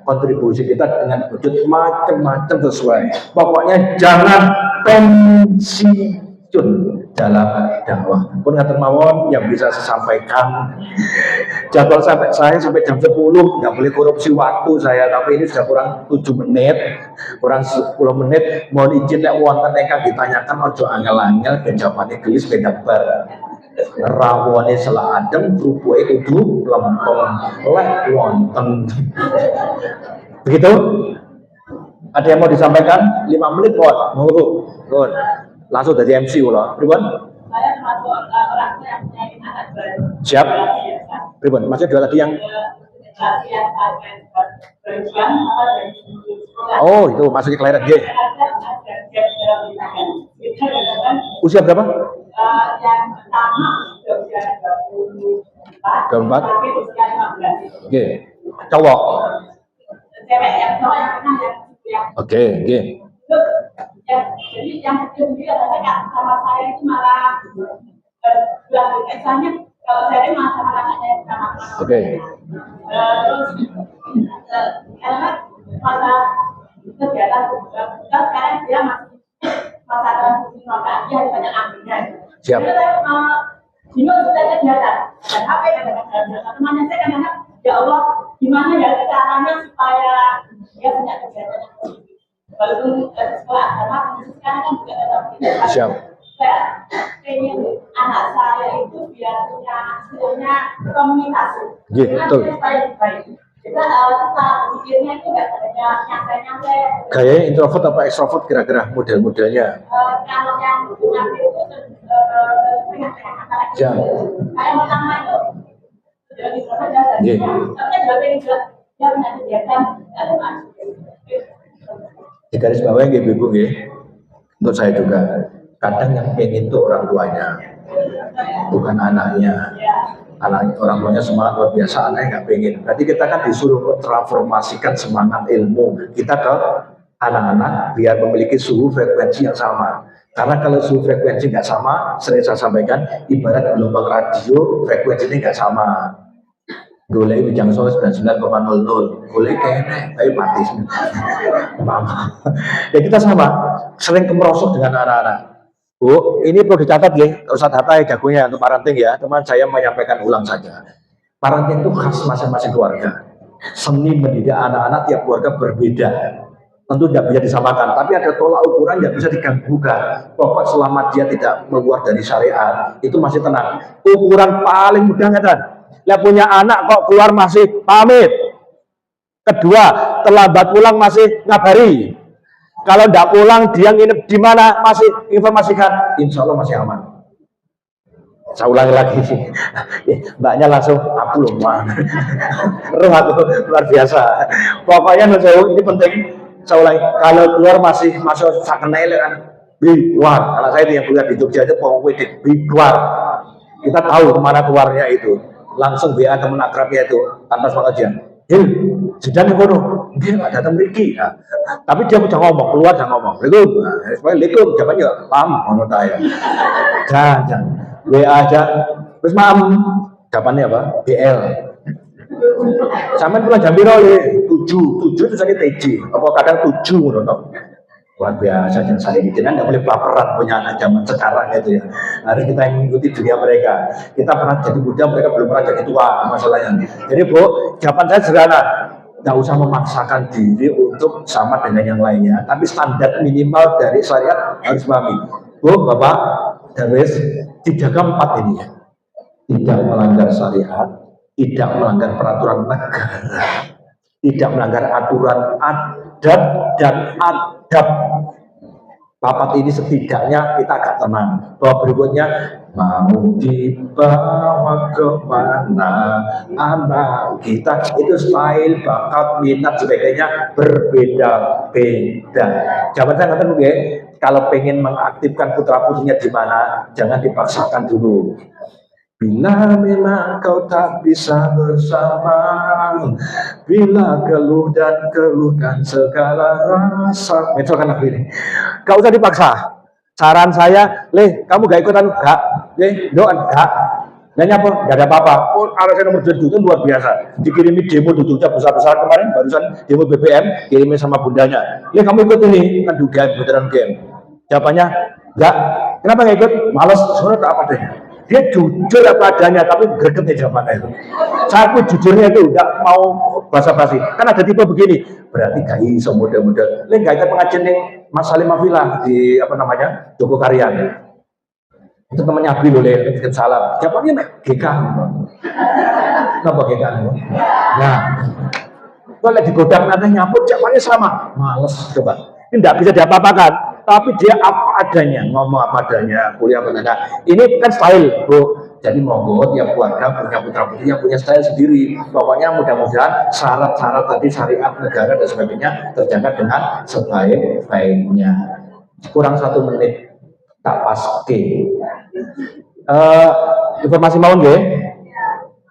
Kontribusi kita dengan wujud macam-macam sesuai. Pokoknya jangan pensiun dalam dakwah. Pun ngatur mawon yang bisa saya sampaikan. Jadwal saya sampai jam 10, nggak boleh korupsi waktu saya, tapi ini sudah kurang 7 menit, kurang 10 menit. Mohon izin nek wonten ingkang ditanyakan ojo angel-angel ben jawabane gelis beda bar. Rawone sela adem rupuke kudu lempeng lek wonten. Begitu? Ada yang mau disampaikan? 5 menit mohon. Mohon. Langsung dari MC ulah. Pripun? Saya termasuk orang tua yang punya anak baru. Siap. Pripun? Maksudnya dua lagi yang oh, itu maksudnya kelahiran G. Usia berapa? Yang pertama usia 24, tapi usia 15. Oke. Cowok. Cewek yang cowok yang Oke, oke. Ya, jadi yang kecil adalah sama saya itu malah bilang kesannya kalau saya malah sama anaknya yang sama. Oke. Terus karena masa kegiatan kita sekarang dia masih masa transisi maka dia banyak ambilnya. Siap. Jadi saya bingung saya kegiatan dan HP kadang-kadang temannya saya kadang-kadang ya Allah gimana ya caranya supaya dia punya kegiatan yang positif. Walaupun sekolah agama sekarang kan juga tetap tidak. Siap. Saya ingin anak saya itu biar punya istilahnya komunikasi. Iya, betul. Baik. Kita pikirnya itu nggak hanya nyampe-nyampe. Gayanya introvert apa ekstrovert kira-kira model-modelnya? Kalau yang nyampe itu Siap. kayak pertama itu sudah introvert dan tapi juga pengen juga dia punya kegiatan dan Di garis bawah yang bingung ya. Untuk saya juga kadang yang pengen itu orang tuanya, bukan anaknya. Anaknya, orang tuanya semangat luar biasa, anaknya nggak pengen. Berarti kita kan disuruh transformasikan semangat ilmu kita ke anak-anak biar memiliki suhu frekuensi yang sama. Karena kalau suhu frekuensi nggak sama, sering saya sampaikan, ibarat gelombang radio frekuensinya nggak sama. Golek Wijang Solo 99,00, golek kene tapi mati. Mama. Ya kita sama, sering kemerosot dengan anak-anak. Bu, ini perlu dicatat ya, Ustaz Hatta ya jagonya untuk parenting ya, teman saya menyampaikan ulang saja. Parenting itu khas masing-masing keluarga. Seni mendidik anak-anak tiap keluarga berbeda. Tentu tidak bisa disamakan, tapi ada tolak ukuran yang bisa diganggukan. Pokok selama dia tidak keluar dari syariat, itu masih tenang. Ukuran paling mudah kan? Lihat punya anak kok keluar masih pamit. Kedua, terlambat pulang masih ngabari. Kalau tidak pulang, dia nginep di mana masih informasikan. Insya Allah masih aman. Saya ulangi lagi. Mbaknya langsung aku loh, roh aku luar biasa. Pokoknya ini penting. Saya ulangi. Kalau keluar masih masuk sakenai kan, keluar. Kalau saya yang kuliah di Jogja itu pokoknya keluar. Kita tahu kemana keluarnya itu. Langsung WA teman akrabnya itu tanpa pengajian. Hil, sedang ngono, dia nggak datang Riki. Nah, tapi dia udah ngomong, keluar dan ngomong. Assalamualaikum, jawabannya paham, ngono saya. Jangan, WA aja. Terus maaf, jawabannya apa? BL. Sampai pulang jam berapa? 7 itu saya TJ. Apa kadang 7 ngono. Luar biasa dan saya ini tidak boleh baperan punya anak zaman sekarang itu ya. Harus kita mengikuti dunia mereka. Kita pernah jadi muda, mereka belum pernah jadi tua masalahnya. Jadi Bu, jawaban saya sederhana. Tidak usah memaksakan diri untuk sama dengan yang lainnya. Tapi standar minimal dari syariat harus pahami. Bu, Bapak, Darwis, dijaga 4 ini ya. tidak melanggar syariat, tidak melanggar peraturan negara, tidak melanggar aturan adat dan adab. Papat ini setidaknya kita agak tenang. Bahwa berikutnya mau dibawa kemana anak kita, itu style, bakat, minat, sebagainya berbeda-beda. Jawaban saya ngerti ya, kalau pengen mengaktifkan putra putrinya di mana, jangan dipaksakan dulu. Bila memang kau tak bisa bersama, bila keluh dan keluhkan segala rasa, itu kan aku ini. Gak usah dipaksa. Saran saya, kamu gak ikutan? Gak. Doan? Gak. Nanya apa? Gak ada apa-apa. Oh, alasan nomor 2 itu luar biasa. Dikirimi demo duduknya besar-besar kemarin, barusan demo BBM, kirimin sama bundanya. Kamu ikut ini, kan game, beneran game. Jawabannya, gak. Kenapa gak ikut? Males, sebenarnya tak apa deh. Dia jujur apa adanya, tapi gregetnya jawabannya itu. Saya jujurnya itu nggak mau basa-basi. Kan ada tipe begini, berarti gak iso model-model. Gak ada pengajian yang Mas Salim Afila di Joko Karyan. Itu temannya Abdi loh, bikin salam. Jawabannya GK. Kenapa GK? Nah, kalau digodang nanti nyambut, jawabannya sama. Males, coba. Ini tidak bisa diapa-apakan, tapi dia apa adanya, ngomong apa adanya, kuliah apa adanya. Ini kan style, bro. Jadi monggo tiap keluarga punya putra putri yang punya style sendiri. Pokoknya mudah-mudahan syarat-syarat tadi syariat negara dan sebagainya terjaga dengan sebaik-baiknya. Kurang 1 menit tak paske. Informasi mau nggih?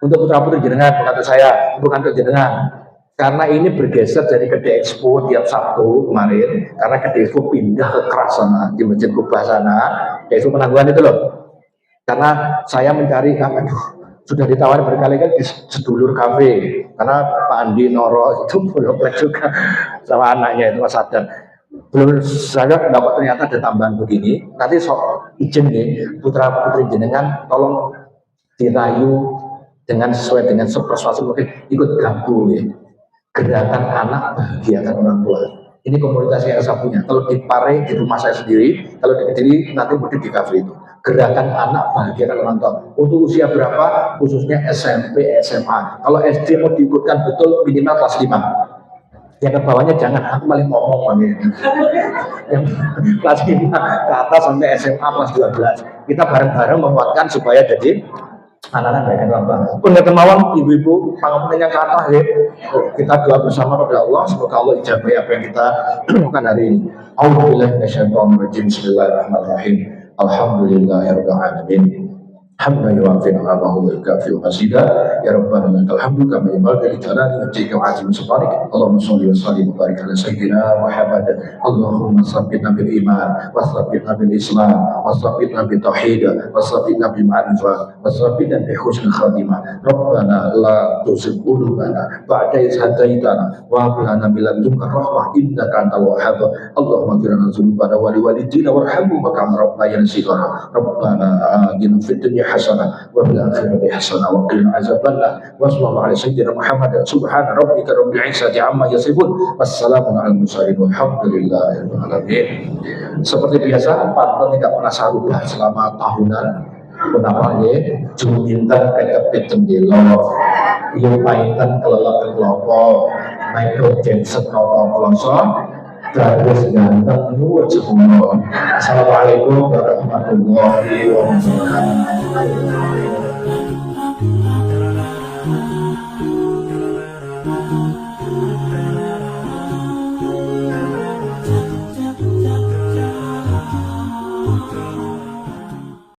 Untuk putra putri jenengan, bukan untuk saya, bukan untuk jenengan. Karena ini bergeser dari Gede Expo tiap Sabtu kemarin, karena Gede Expo pindah ke Keras sana, di Masjid Kubah sana, Gede Expo Penangguhan itu loh. Karena saya mencari, sudah ditawari berkali-kali di sedulur kafe, karena Pak Andi Noro itu belum juga sama anaknya itu Mas Sadan. Belum saya dapat ternyata ada tambahan begini. Nanti izin nih, putra putri jenengan tolong dirayu dengan sesuai dengan sepersuasi mungkin ikut gabung ya. Gerakan anak bahagiakan orang tua. Ini komunitas yang saya punya. Kalau di Pare di rumah saya sendiri, kalau di Kediri nanti mungkin di kafe itu. Gerakan anak bahagiakan orang tua. Untuk usia berapa? Khususnya SMP, SMA. Kalau SD mau diikutkan betul minimal kelas 5. Yang ke bawahnya jangan, aku malah ngomong yang kelas 5 ke atas sampai SMA kelas 12. Kita bareng-bareng menguatkan supaya jadi anak-anak baikkan Allah. Pun kemauan ibu-ibu pangapunten yang kata ya, kita doa bersama pada Allah, semoga Allah ijabahi apa yang kita lakukan hari ini. A'udzubillahi minasyaitonir rajim. Bismillahirrahmanirrahim. Alhamdulillahirabbil alamin. Hamdan yuwafi ni'amahu wa yukafi masjidah. Ya Rabbana lakal hamdu kama yanbaghi li jalali wajhika wa 'azimi sultanik. Allahumma shalli wa sallim wa barik ala sayyidina Muhammad. Allahumma tsabbitna bil iman wa tsabbitna bil islam wa tsabbitna bil tauhid wa tsabbitna bil ma'rifah wa tsabbitna bi husnil khatimah. Rabbana la tuzigh qulubana ba'da idh hadaitana wa hab lana min ladunka rahmah innaka antal wahhab. Allahumma ighfir lana dzunubana wa liwalidina warhamhum kama rabbayana shighara. Rabbana atina fid dunya hasanah wa fil akhirati hasanah wa qina azabannar. Wa sallallahu alaihi sayyidina Muhammad. Subhana rabbika rabbil izzati amma yasifun. Wassalamu alal mursalin walhamdulillahi rabbil alamin. Seperti biasa, Pak tidak pernah saya rubah selama tahunan. Kenapa ya? Juminten kekepit jendela, yung paitan kelelep kelopo, Michael Jackson noto kloso, terus ganteng nuwun semua. Assalamualaikum warahmatullahi wabarakatuh.